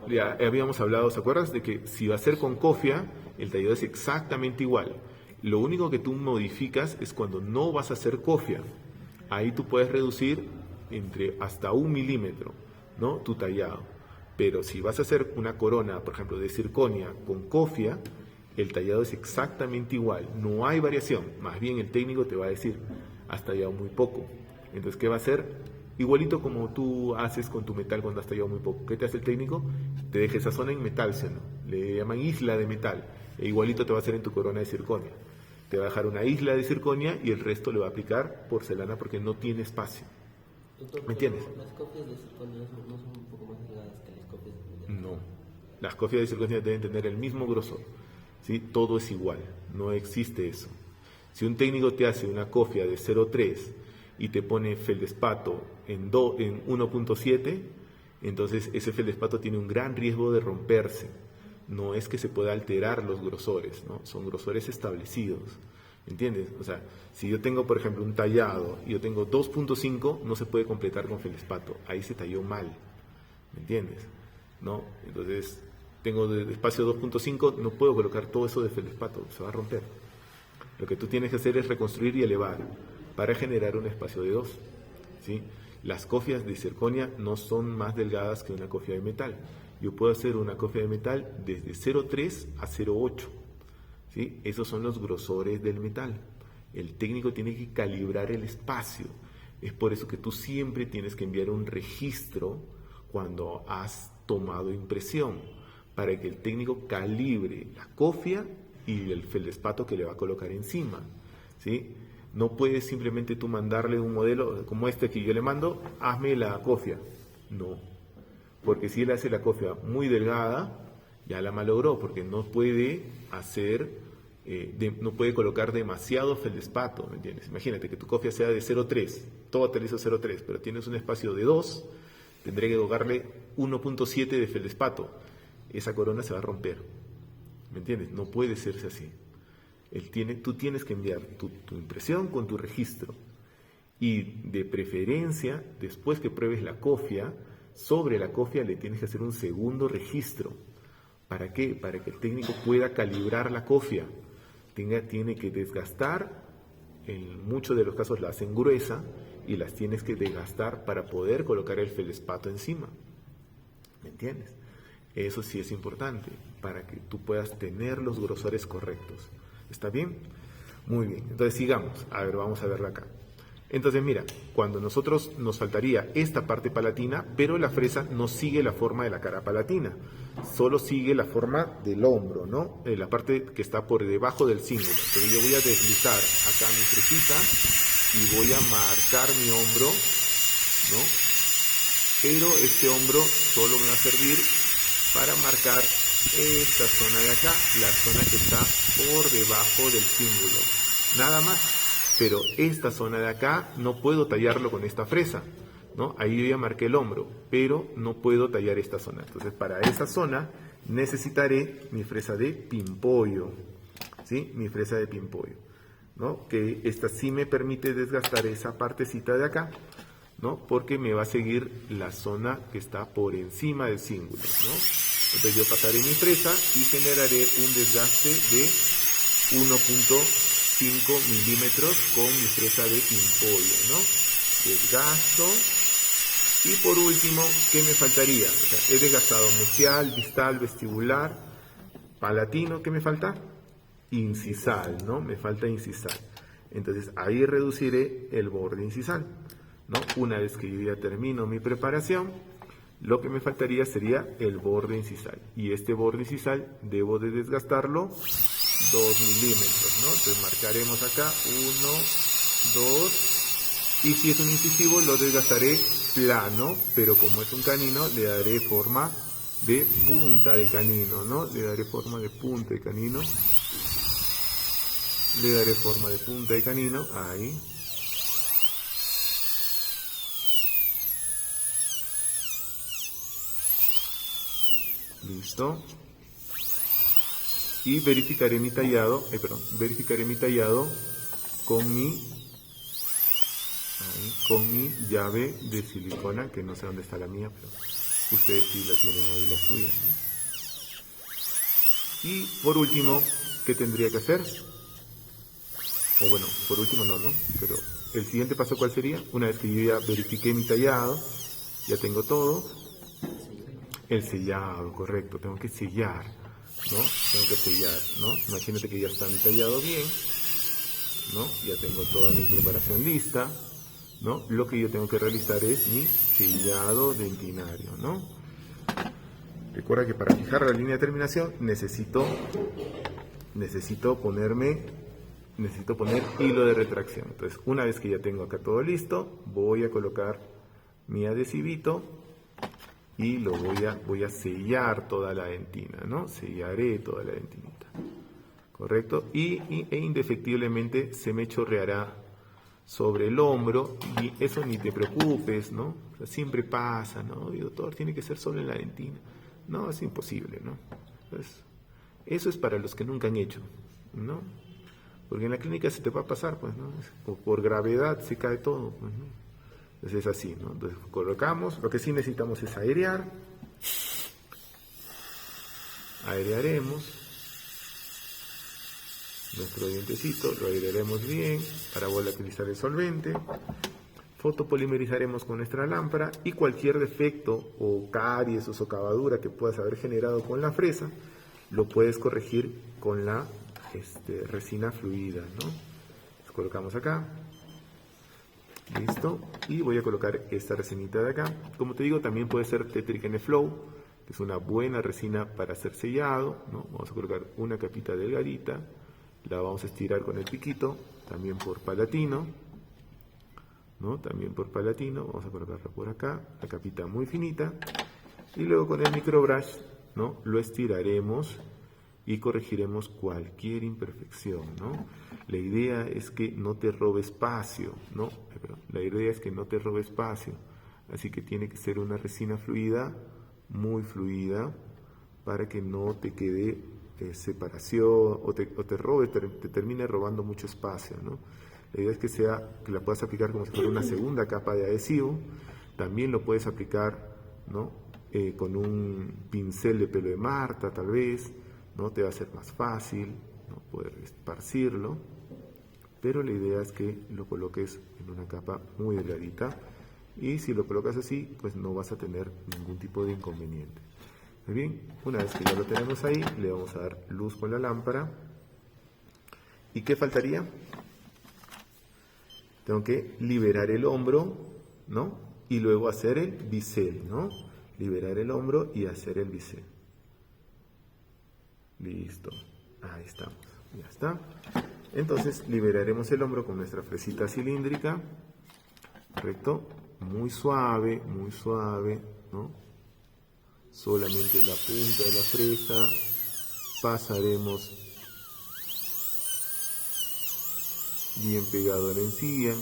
Ya habíamos hablado, ¿se acuerdas? De que si va a ser con cofia, el tallado es exactamente igual. Lo único que tú modificas es cuando no vas a hacer cofia. Ahí tú puedes reducir hasta 1 milímetro, ¿no? Tu tallado. Pero si vas a hacer una corona, por ejemplo, de circonia con cofia, el tallado es exactamente igual. No hay variación. Más bien el técnico te va a decir, has tallado muy poco. Entonces, ¿qué va a hacer? Igualito como tú haces con tu metal cuando has tallado muy poco. ¿Qué te hace el técnico? Te deja esa zona en metal, ¿sí? Le llaman isla de metal. E igualito te va a hacer en tu corona de circonia. Te va a dejar una isla de circonia y el resto le va a aplicar porcelana porque no tiene espacio. Doctor, ¿Me entiendes? ¿Las copias de circonia no son un poco más delgadas que las copias de metal? No. Las cofias de circonia deben tener el mismo grosor. ¿Sí? Todo es igual. No existe eso. Si un técnico te hace una cofia de 0,3 y te pone feldespato en 1,7, entonces ese feldespato tiene un gran riesgo de romperse. No es que se pueda alterar los grosores, ¿no? Son grosores establecidos. ¿Entiendes? O sea, si yo tengo, por ejemplo, un tallado y yo tengo 2,5, no se puede completar con feldespato. Ahí se talló mal. ¿Me entiendes? ¿No? Entonces, tengo de espacio 2,5, no puedo colocar todo eso de feldespato, se va a romper. Lo que tú tienes que hacer es reconstruir y elevar para generar un espacio de 2. ¿Sí? Las cofias de zirconia no son más delgadas que una cofia de metal. Yo puedo hacer una cofia de metal desde 0,3 a 0,8. ¿Sí? Esos son los grosores del metal. El técnico tiene que calibrar el espacio. Es por eso que tú siempre tienes que enviar un registro cuando has tomado impresión, para que el técnico calibre la cofia y el feldespato que le va a colocar encima. ¿Sí? No puedes simplemente tú mandarle un modelo como este que yo le mando, hazme la cofia. No, porque si él hace la cofia muy delgada, ya la malogró, porque no puede hacer, no puede colocar demasiado feldespato, ¿me entiendes? Imagínate que tu cofia sea de 0,3, todo aterrizo 0,3, pero tienes un espacio de 2, tendré que colocarle 1,7 de feldespato. Esa corona se va a romper, ¿me entiendes? No puede serse así. Tú tienes que enviar tu impresión con tu registro, y de preferencia, después que pruebes la cofia, sobre la cofia le tienes que hacer un segundo registro. ¿Para qué? Para que el técnico pueda calibrar la cofia. Tiene que desgastar, en muchos de los casos la hacen gruesa y las tienes que desgastar para poder colocar el feldespato encima. ¿Me entiendes? Eso sí es importante para que tú puedas tener los grosores correctos. ¿Está bien? Muy bien. Entonces sigamos. A ver, vamos a verla acá. Entonces mira, cuando nos faltaría esta parte palatina, pero la fresa no sigue la forma de la cara palatina, solo sigue la forma del hombro, ¿no? La parte que está por debajo del cíngulo. Pero yo voy a deslizar acá mi fresita y voy a marcar mi hombro, ¿no? Pero este hombro solo me va a servir para marcar esta zona de acá, la zona que está por debajo del cíngulo. Nada más. Pero esta zona de acá no puedo tallarlo con esta fresa, ¿no? Ahí yo ya marqué el hombro, pero no puedo tallar esta zona. Entonces, para esa zona necesitaré mi fresa de pimpollo, ¿sí? Mi fresa de pimpollo, ¿no? Que esta sí me permite desgastar esa partecita de acá, ¿no? Porque me va a seguir la zona que está por encima del cíngulo, ¿no? Entonces yo pasaré mi fresa y generaré un desgaste de 1,5 milímetros con mi fresa de pimpollo, ¿no? Desgasto. Y por último, ¿qué me faltaría? O sea, he desgastado mesial, distal, vestibular, palatino. ¿Qué me falta? Incisal, ¿no? Me falta incisal. Entonces ahí reduciré el borde incisal, ¿no? Una vez que yo ya termino mi preparación, lo que me faltaría sería el borde incisal. Y este borde incisal debo de desgastarlo 2 milímetros, ¿no? Entonces marcaremos acá 1, 2, y si es un incisivo lo desgastaré plano, pero como es un canino le daré forma de punta de canino, ¿no? Le daré forma de punta de canino. Le daré forma de punta de canino, ahí. Listo. Y verificaré mi tallado, con mi llave de silicona, que no sé dónde está la mía, pero ustedes sí la tienen ahí, la suya, ¿no? Y por último, ¿qué tendría que hacer? O bueno, por último no, pero el siguiente paso, ¿cuál sería? Una vez que yo ya verifiqué mi tallado, ya tengo todo, el sellado, correcto, tengo que sellar, ¿no? Tengo que sellar, ¿no? Imagínate que ya está mi tallado bien, ¿no? Ya tengo toda mi preparación lista, ¿no? Lo que yo tengo que realizar es mi sellado dentinario, ¿no? Recuerda que para fijar la línea de terminación necesito poner hilo de retracción. Entonces, una vez que ya tengo acá todo listo, voy a colocar mi adhesivito y lo voy a sellar toda la dentina, ¿no? Sellaré toda la dentinita ¿correcto? E indefectiblemente se me chorreará sobre el hombro y eso ni te preocupes, ¿no? O sea, siempre pasa, ¿no? Y doctor, tiene que ser solo en la dentina. No, es imposible, ¿no? Entonces, eso es para los que nunca han hecho, ¿no? Porque en la clínica se te va a pasar, pues, ¿no? O por gravedad se cae todo, pues, ¿no? Entonces es así, ¿no? Entonces colocamos, lo que sí necesitamos es airear. Airearemos nuestro dientecito, lo airearemos bien para volatilizar el solvente. Fotopolimerizaremos con nuestra lámpara y cualquier defecto o caries o socavadura que puedas haber generado con la fresa, lo puedes corregir con la resina fluida, ¿no? Los colocamos acá. Listo. Y voy a colocar esta resinita de acá. Como te digo, también puede ser Tetric N-Flow, que es una buena resina para hacer sellado, ¿no? Vamos a colocar una capita delgadita. La vamos a estirar con el piquito, también por palatino, ¿no? También por palatino. Vamos a colocarla por acá, la capita muy finita. Y luego con el microbrush, ¿no? Lo estiraremos y corregiremos cualquier imperfección, ¿no? La idea es que no te robe espacio, ¿no? La idea es que no te robe espacio, así que tiene que ser una resina fluida, muy fluida, para que no te quede separación o te robe, te termine robando mucho espacio, ¿no? La idea es que la puedas aplicar como si fuera una segunda capa de adhesivo. También lo puedes aplicar, ¿no? Con un pincel de pelo de Marta, tal vez, ¿no? Te va a ser más fácil, ¿no? Poder esparcirlo, pero la idea es que lo coloques en una capa muy delgadita y si lo colocas así, pues no vas a tener ningún tipo de inconveniente. Muy bien, una vez que ya lo tenemos ahí, le vamos a dar luz con la lámpara. ¿Y qué faltaría? Tengo que liberar el hombro, ¿no? Y luego hacer el bisel, ¿no? Liberar el hombro y hacer el bisel. Listo, ahí estamos, ya está. Entonces liberaremos el hombro con nuestra fresita cilíndrica, ¿correcto? Muy suave, ¿no? Solamente la punta de la fresa, pasaremos bien pegado a la encía.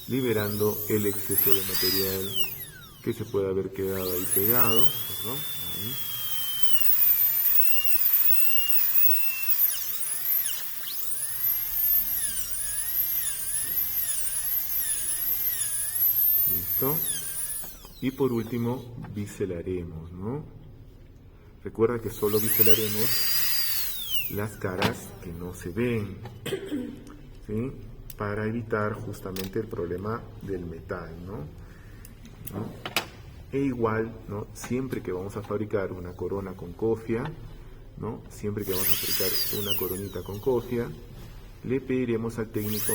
Liberando el exceso de material que se puede haber quedado ahí pegado, ¿no? Ahí. Listo. Y por último, biselaremos, ¿no? Recuerda que solo biselaremos las caras que no se ven, ¿sí? Para evitar justamente el problema del metal, ¿no? E igual, ¿no? Siempre que vamos a fabricar una corona con cofia, ¿no? Siempre que vamos a fabricar una coronita con cofia, le pediremos al técnico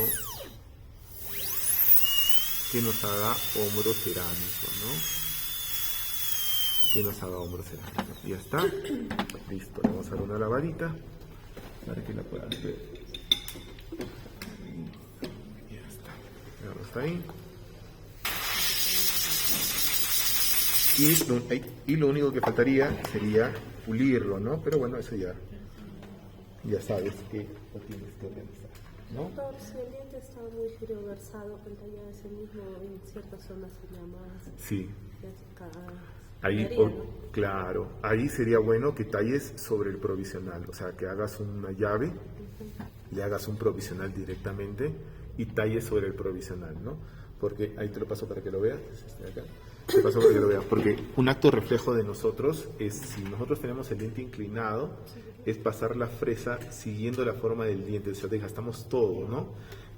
que nos haga hombro cerámico, ¿no? Que nos haga hombro cerámico. Y ya está. Listo, le vamos a dar una lavadita para que la puedan ver. Ya está. Está ahí. Y lo único que faltaría sería pulirlo, ¿no? Pero bueno, eso ya sabes que lo tienes que realizar, ¿no? Doctor, si el diente está muy tergiversado, el taller es el mismo en ciertas zonas sería más... Sí. Ahí, claro, ahí sería bueno que talles sobre el provisional, o sea, que hagas una llave, le hagas un provisional directamente y talles sobre el provisional, ¿no? Porque ahí te lo paso para que lo veas, acá. Te paso para que lo veas, porque un acto reflejo de nosotros es, si nosotros tenemos el diente inclinado, es pasar la fresa siguiendo la forma del diente, o sea, desgastamos todo, ¿no?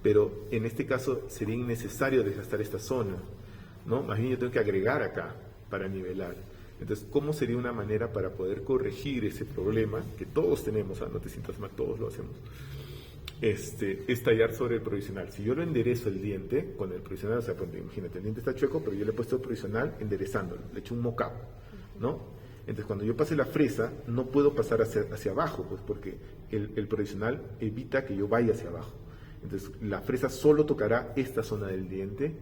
Pero en este caso sería innecesario desgastar esta zona, ¿no? Más bien yo tengo que agregar acá para nivelar. Entonces, ¿cómo sería una manera para poder corregir ese problema que todos tenemos? No te sientas mal, todos lo hacemos. Es tallar sobre el provisional. Si yo lo enderezo el diente con el provisional, o sea, pues, imagínate, el diente está chueco, pero yo le he puesto el provisional enderezándolo, le he hecho un mock-up, ¿no? Entonces, cuando yo pase la fresa, no puedo pasar hacia abajo, pues porque el provisional evita que yo vaya hacia abajo. Entonces, la fresa solo tocará esta zona del diente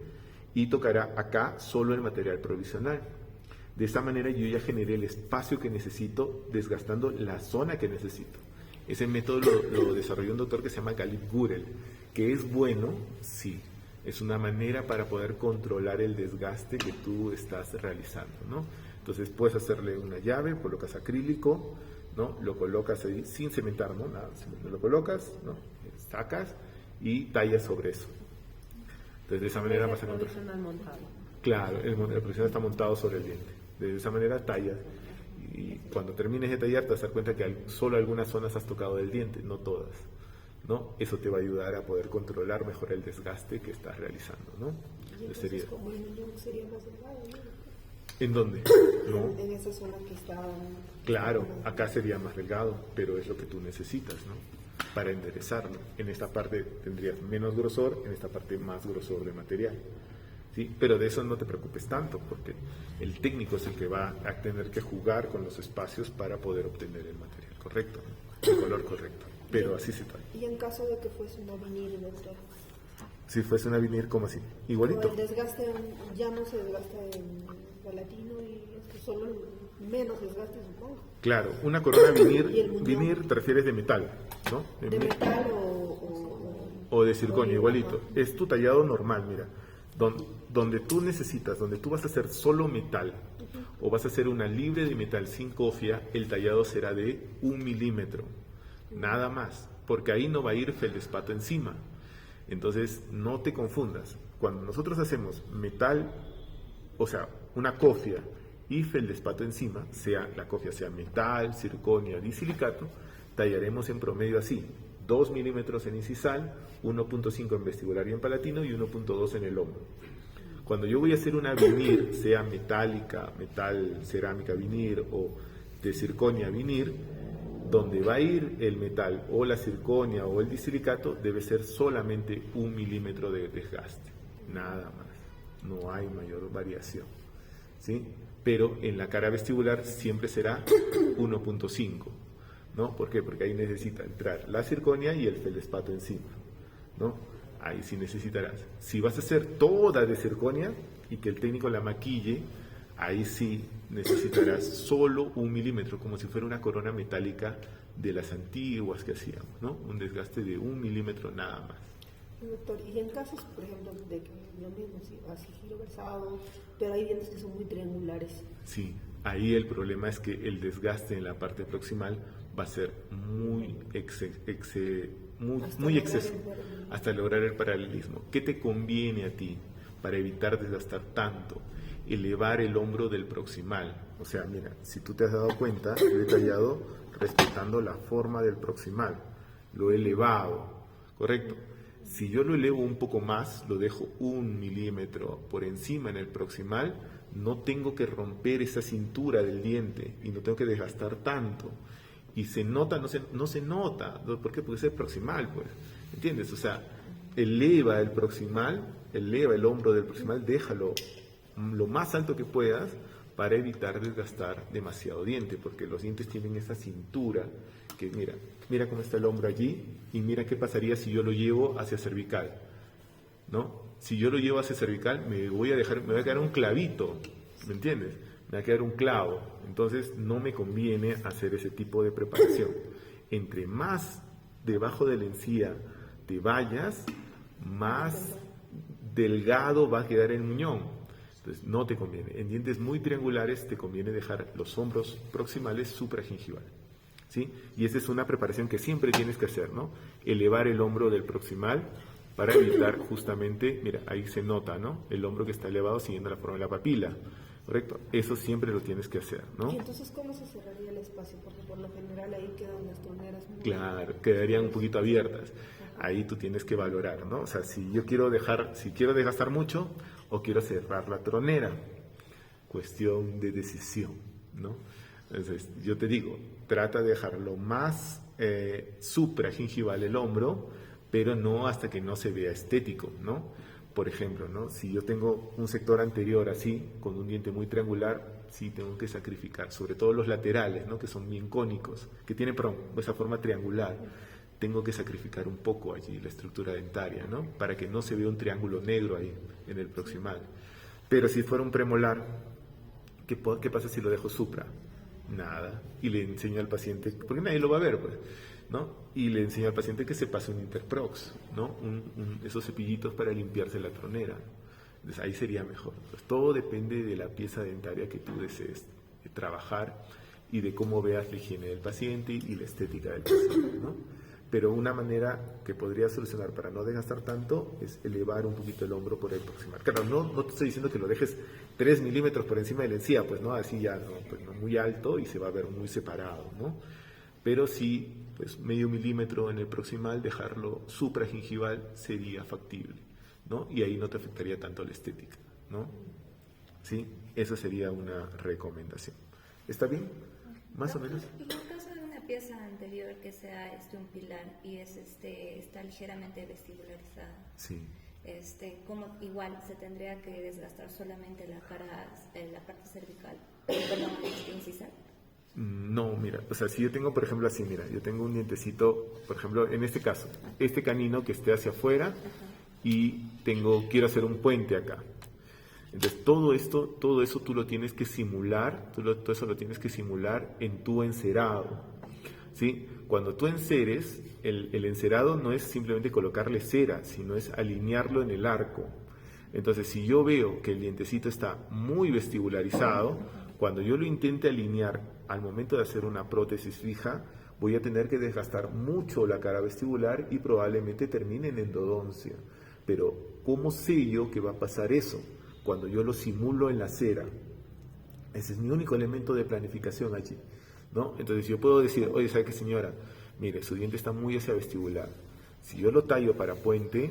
y tocará acá solo el material provisional. De esta manera yo ya generé el espacio que necesito, desgastando la zona que necesito. Ese método lo desarrolló un doctor que se llama Galip Gurel, que es bueno, sí, es una manera para poder controlar el desgaste que tú estás realizando, ¿no? Entonces puedes hacerle una llave, colocas acrílico, ¿no? Lo colocas ahí sin cementar, ¿no? Nada, lo colocas, ¿no? Sacas y tallas sobre eso. Entonces de esa manera vas a controlar. Provisional montado. Claro, el provisional está montado sobre el diente. De esa manera tallas. Y cuando termines de tallar te vas a dar cuenta que solo algunas zonas has tocado del diente, no todas, ¿no? Eso te va a ayudar a poder controlar mejor el desgaste que estás realizando, ¿no? Y entonces, como el niño sería más delgado, ¿no? ¿En dónde? ¿No? En esa zona que está... Claro, acá sería más delgado, pero es lo que tú necesitas, ¿no? Para enderezarlo. En esta parte tendrías menos grosor, en esta parte más grosor de material. ¿Sí? Pero de eso no te preocupes tanto, porque el técnico es el que va a tener que jugar con los espacios para poder obtener el material correcto, ¿no? El color correcto. Pero así se talla. Y en caso de que fuese una vinil, doctor, Si fuese una vinil, ¿cómo así? Igualito. o el desgaste ya no se desgasta en gelatino y es que solo menos desgaste, supongo. Claro, una corona ¿Y el vinil, muñón? vinil te refieres de metal, ¿no? ¿De metal O de circonio, o- igualito. ajá. Es tu tallado normal, mira. Donde tú necesitas, donde tú vas a hacer solo metal, o vas a hacer una libre de metal sin cofia, el tallado será de 1 milímetro, nada más, porque ahí no va a ir feldespato encima. Entonces, no te confundas. Cuando nosotros hacemos metal, o sea, una cofia y feldespato encima, sea la cofia sea metal, circonio, disilicato, tallaremos en promedio así: 2 milímetros en incisal, 1.5 en vestibular y en palatino y 1.2 en el hombro. Cuando yo voy a hacer una vinir, sea metálica, metal, cerámica vinir o de circonia vinir, donde va a ir el metal o la circonia o el disilicato debe ser solamente 1 milímetro de desgaste, nada más, no hay mayor variación, ¿sí? Pero en la cara vestibular siempre será 1.5, ¿no? ¿Por qué? Porque ahí necesita entrar la circonia y el feldespato encima, ¿no? Ahí sí necesitarás. Si vas a hacer toda de circonia y que el técnico la maquille, ahí sí necesitarás solo 1 milímetro, como si fuera una corona metálica de las antiguas que hacíamos, ¿no? Un desgaste de 1 milímetro nada más. Doctor, y en casos, por ejemplo, de que yo mismo así giro versado, pero hay dientes que son muy triangulares. Sí, ahí el problema es que el desgaste en la parte proximal va a ser muy exceso hasta lograr el paralelismo. ¿Qué te conviene a ti para evitar desgastar tanto? Elevar el hombro del proximal. O sea, mira, si tú te has dado cuenta, yo he tallado respetando la forma del proximal, lo he elevado, ¿correcto? Si yo lo elevo un poco más, lo dejo 1 milímetro por encima en el proximal, no tengo que romper esa cintura del diente y no tengo que desgastar tanto. Y se nota, no se nota. ¿Por qué? Porque es el proximal, pues. ¿Entiendes? O sea, eleva el proximal, eleva el hombro del proximal, déjalo lo más alto que puedas para evitar desgastar demasiado diente, porque los dientes tienen esa cintura que mira cómo está el hombro allí y mira qué pasaría si yo lo llevo hacia cervical, ¿no? Si yo lo llevo hacia cervical me va a quedar un clavito, ¿me entiendes? Me va a quedar un clavo, entonces no me conviene hacer ese tipo de preparación. Entre más debajo de la encía te vayas, más delgado va a quedar el muñón. Entonces no te conviene. En dientes muy triangulares te conviene dejar los hombros proximales supragingival, ¿sí? Y esa es una preparación que siempre tienes que hacer, ¿no? Elevar el hombro del proximal para evitar justamente, mira, ahí se nota, ¿no? El hombro que está elevado siguiendo la forma de la papila, ¿correcto? Eso siempre lo tienes que hacer, ¿no? Y entonces, ¿cómo se cerraría el espacio? Porque por lo general ahí quedan las troneras muy... Claro, quedarían un poquito abiertas. Ahí tú tienes que valorar, ¿no? O sea, si quiero desgastar mucho o quiero cerrar la tronera, cuestión de decisión, ¿no? Entonces, yo te digo, trata de dejar lo más supragingival el hombro, pero no hasta que no se vea estético, ¿no? Por ejemplo, ¿no? Si yo tengo un sector anterior así, con un diente muy triangular, sí tengo que sacrificar, sobre todo los laterales, ¿no? Que son bien cónicos, que tienen esa forma triangular. Tengo que sacrificar un poco allí la estructura dentaria, ¿no? Para que no se vea un triángulo negro ahí en el proximal. Pero si fuera un premolar, ¿Qué pasa si lo dejo supra? Nada. Y le enseño al paciente, porque nadie lo va a ver, pues, ¿no? Y le enseño al paciente que se pase un Interprox, ¿no? Esos cepillitos para limpiarse la tronera. Entonces ahí sería mejor. Entonces, todo depende de la pieza dentaria que tú desees trabajar y de cómo veas la higiene del paciente y la estética del paciente, ¿no? Pero una manera que podría solucionar para no desgastar tanto es elevar un poquito el hombro por el proximal. Claro, no te estoy diciendo que lo dejes 3 milímetros por encima de la encía, pues no, así ya no, pues no muy alto y se va a ver muy separado, ¿no? Pero sí, pues medio milímetro en el proximal, dejarlo supragingival sería factible, ¿no? Y ahí no te afectaría tanto la estética, ¿no? ¿Sí? Esa sería una recomendación. ¿Está bien? Más o menos. Y en caso de una pieza anterior que sea un pilar y está ligeramente vestibularizada, Sí. como igual se tendría que desgastar solamente la parte cervical, perdón, incisal. No, mira, o sea, si yo tengo, por ejemplo, así, mira, yo tengo un dientecito, por ejemplo, en este caso, este canino que esté hacia afuera y quiero hacer un puente acá. Entonces, todo eso tú lo tienes que simular, todo eso lo tienes que simular en tu encerado, ¿sí? Cuando tú enceres, el encerado no es simplemente colocarle cera, sino es alinearlo en el arco. Entonces, si yo veo que el dientecito está muy vestibularizado, cuando yo lo intente alinear al momento de hacer una prótesis fija, voy a tener que desgastar mucho la cara vestibular y probablemente termine en endodoncia. Pero, ¿cómo sé yo que va a pasar eso? Cuando yo lo simulo en la cera. Ese es mi único elemento de planificación allí, ¿no? Entonces yo puedo decir, oye, ¿sabe qué, señora? Mire, su diente está muy hacia vestibular. Si yo lo tallo para puente,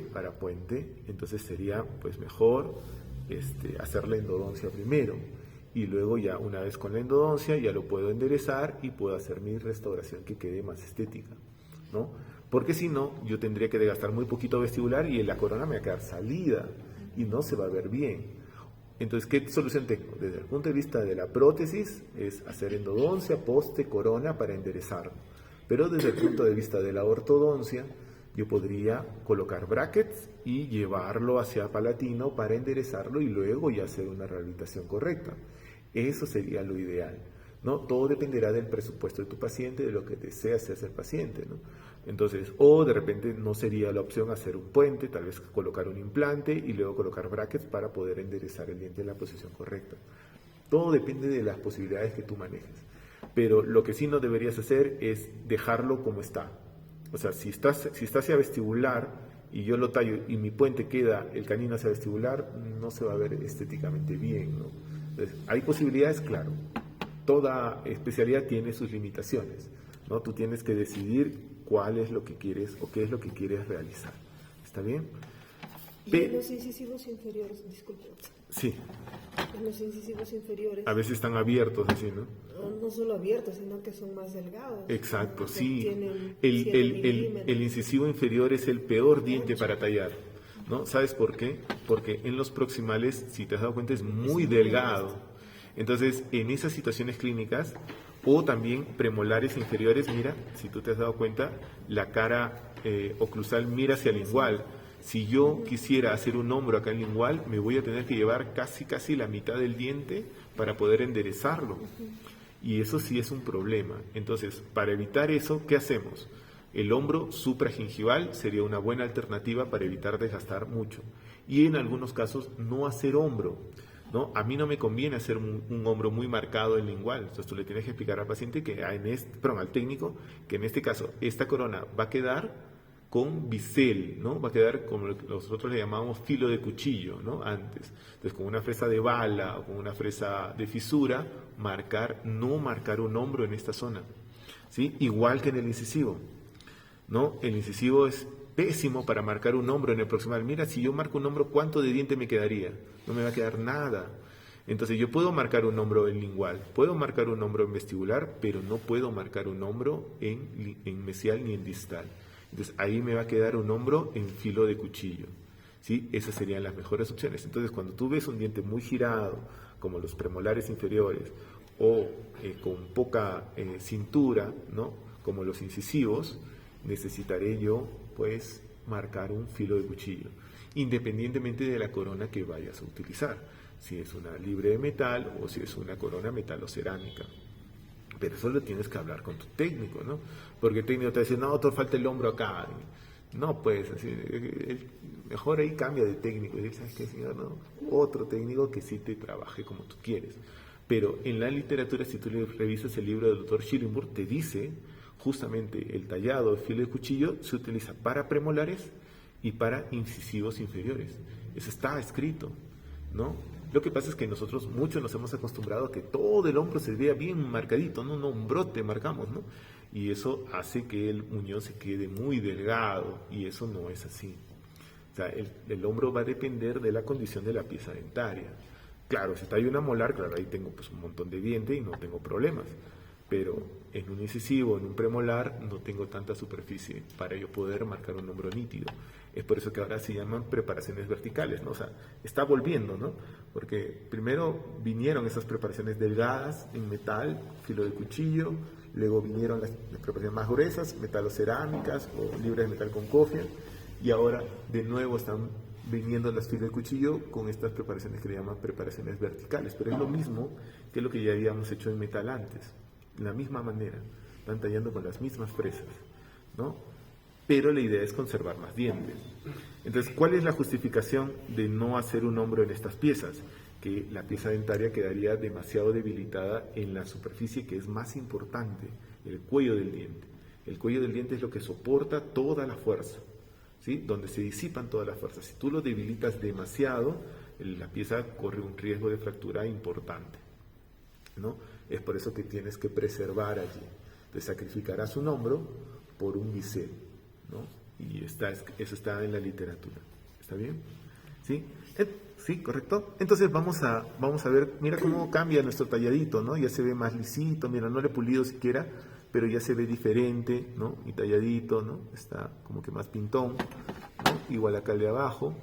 entonces sería pues mejor hacer la endodoncia primero. Y luego ya una vez con la endodoncia ya lo puedo enderezar y puedo hacer mi restauración que quede más estética, ¿no? Porque si no, yo tendría que desgastar muy poquito vestibular y la corona me va a quedar salida y no se va a ver bien. Entonces, ¿qué solución tengo? Desde el punto de vista de la prótesis, es hacer endodoncia, poste, corona para enderezarlo. Pero desde el punto de vista de la ortodoncia, yo podría colocar brackets y llevarlo hacia palatino para enderezarlo y luego ya hacer una rehabilitación correcta. Eso sería lo ideal, ¿no? Todo dependerá del presupuesto de tu paciente, de lo que desea hacer el paciente, ¿no? Entonces, o de repente no sería la opción hacer un puente, tal vez colocar un implante y luego colocar brackets para poder enderezar el diente en la posición correcta. Todo depende de las posibilidades que tú manejes. Pero lo que sí no deberías hacer es dejarlo como está. O sea, si está hacia vestibular y yo lo tallo y mi puente queda el canino hacia vestibular, no se va a ver estéticamente bien, ¿no? Entonces, hay posibilidades, claro. Toda especialidad tiene sus limitaciones, ¿no? Tú tienes que decidir cuál es lo que quieres o qué es lo que quieres realizar. ¿Está bien? Y en los incisivos inferiores, disculpe. Sí. En los incisivos inferiores. A veces están abiertos así, ¿no? No solo abiertos, sino que son más delgados. Exacto, Que sí. tienen El 7 milímetros. el incisivo inferior es el peor diente para tallar, ¿no? ¿Sabes por qué? Porque en los proximales, si te has dado cuenta, es muy delgado. Entonces, en esas situaciones clínicas, o también premolares inferiores, mira, si tú te has dado cuenta, la cara oclusal mira hacia el lingual. Si yo quisiera hacer un hombro acá en lingual, me voy a tener que llevar casi la mitad del diente para poder enderezarlo. Y eso sí es un problema. Entonces, para evitar eso, ¿qué hacemos? El hombro supragingival sería una buena alternativa para evitar desgastar mucho. Y en algunos casos, no hacer hombro, ¿no? A mí no me conviene hacer un hombro muy marcado en lingual. Entonces, tú le tienes que explicar al paciente, al técnico, que en este caso, esta corona va a quedar con bisel, ¿no? Va a quedar como nosotros le llamamos filo de cuchillo, ¿no? Antes. Entonces, con una fresa de bala o con una fresa de fisura, no marcar un hombro en esta zona, ¿sí? Igual que en el incisivo, ¿no? El incisivo es pésimo para marcar un hombro en el proximal. Mira, si yo marco un hombro, ¿cuánto de diente me quedaría? No me va a quedar nada. Entonces, yo puedo marcar un hombro en lingual, puedo marcar un hombro en vestibular, pero no puedo marcar un hombro en mesial ni en distal. Entonces, ahí me va a quedar un hombro en filo de cuchillo, ¿sí? Esas serían las mejores opciones. Entonces, cuando tú ves un diente muy girado, como los premolares inferiores, o con poca cintura, ¿no? Como los incisivos, necesitaré yo, pues, marcar un filo de cuchillo, independientemente de la corona que vayas a utilizar. si es una libre de metal o si es una corona metal o cerámica. Pero eso lo tienes que hablar con tu técnico, ¿no? Porque el técnico te dice, no, doctor, falta el hombro acá. No, pues, así, mejor ahí cambia de técnico. Y dices, ¿sabes qué, señor? No, otro técnico que sí te trabaje como tú quieres. Pero en la literatura, si tú revisas el libro del doctor Schillingburg, te dice justamente el tallado de filo de cuchillo se utiliza para premolares y para incisivos inferiores. Eso está escrito, ¿no? Lo que pasa es que nosotros muchos nos hemos acostumbrado a que todo el hombro se vea bien marcadito, ¿no? Un hombrote marcamos, ¿no? Y eso hace que el muñón se quede muy delgado, y eso no es así. O sea, el hombro va a depender de la condición de la pieza dentaria. Claro, si está ahí una molar, claro, ahí tengo pues un montón de diente y no tengo problemas. Pero en un incisivo, en un premolar, no tengo tanta superficie para yo poder marcar un hombro nítido. Es por eso que ahora se llaman preparaciones verticales, ¿no? O sea, está volviendo, ¿no? Porque primero vinieron esas preparaciones delgadas en metal, filo de cuchillo, luego vinieron las preparaciones más gruesas, metalocerámicas o libres de metal con cofia, y ahora de nuevo están viniendo las filas de cuchillo con estas preparaciones que le llaman preparaciones verticales, pero es lo mismo que lo que ya habíamos hecho en metal antes, de la misma manera, están tallando con las mismas fresas, ¿no? Pero la idea es conservar más dientes. Entonces, ¿cuál es la justificación de no hacer un hombro en estas piezas? Que la pieza dentaria quedaría demasiado debilitada en la superficie que es más importante, el cuello del diente. El cuello del diente es lo que soporta toda la fuerza, ¿sí? Donde se disipan todas las fuerzas. Si tú lo debilitas demasiado, la pieza corre un riesgo de fractura importante, ¿no? Es por eso que tienes que preservar allí. Te sacrificarás un hombro por un bisel, ¿no? Y eso está en la literatura. ¿Está bien? ¿Sí? Sí, correcto. Entonces vamos a ver, mira cómo cambia nuestro talladito, ¿no? Ya se ve más lisito, mira, no le he pulido siquiera, pero ya se ve diferente, ¿no? Y talladito, ¿no? Está como que más pintón, ¿no? Igual acá el de abajo,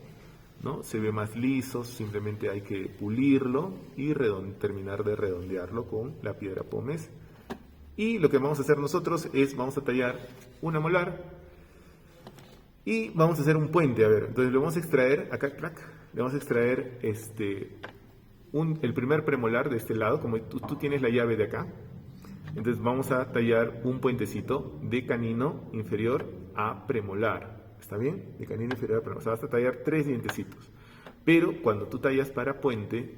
¿no? Se ve más liso, simplemente hay que pulirlo y terminar de redondearlo con la piedra pómez. Y lo que vamos a hacer nosotros es, vamos a tallar una molar y vamos a hacer un puente. A ver, entonces le vamos a extraer, acá, le vamos a extraer el primer premolar de este lado, como tú tienes la llave de acá. Entonces vamos a tallar un puentecito de canino inferior a premolar. ¿Está bien? De canino inferior a premolar. O sea, vas a tallar 3 dientecitos. Pero cuando tú tallas para puente,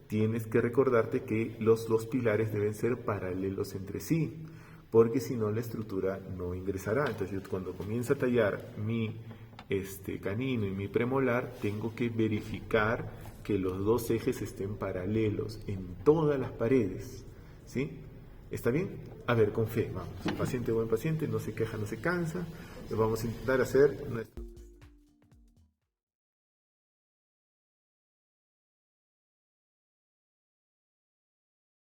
tienes que recordarte que los 2 pilares deben ser paralelos entre sí, porque si no la estructura no ingresará. Entonces yo cuando comienzo a tallar mi canino y mi premolar, tengo que verificar que los 2 ejes estén paralelos en todas las paredes, ¿sí? ¿Está bien? A ver, con fe, vamos. Paciente, buen paciente, no se queja, no se cansa. Vamos a intentar hacer nuestro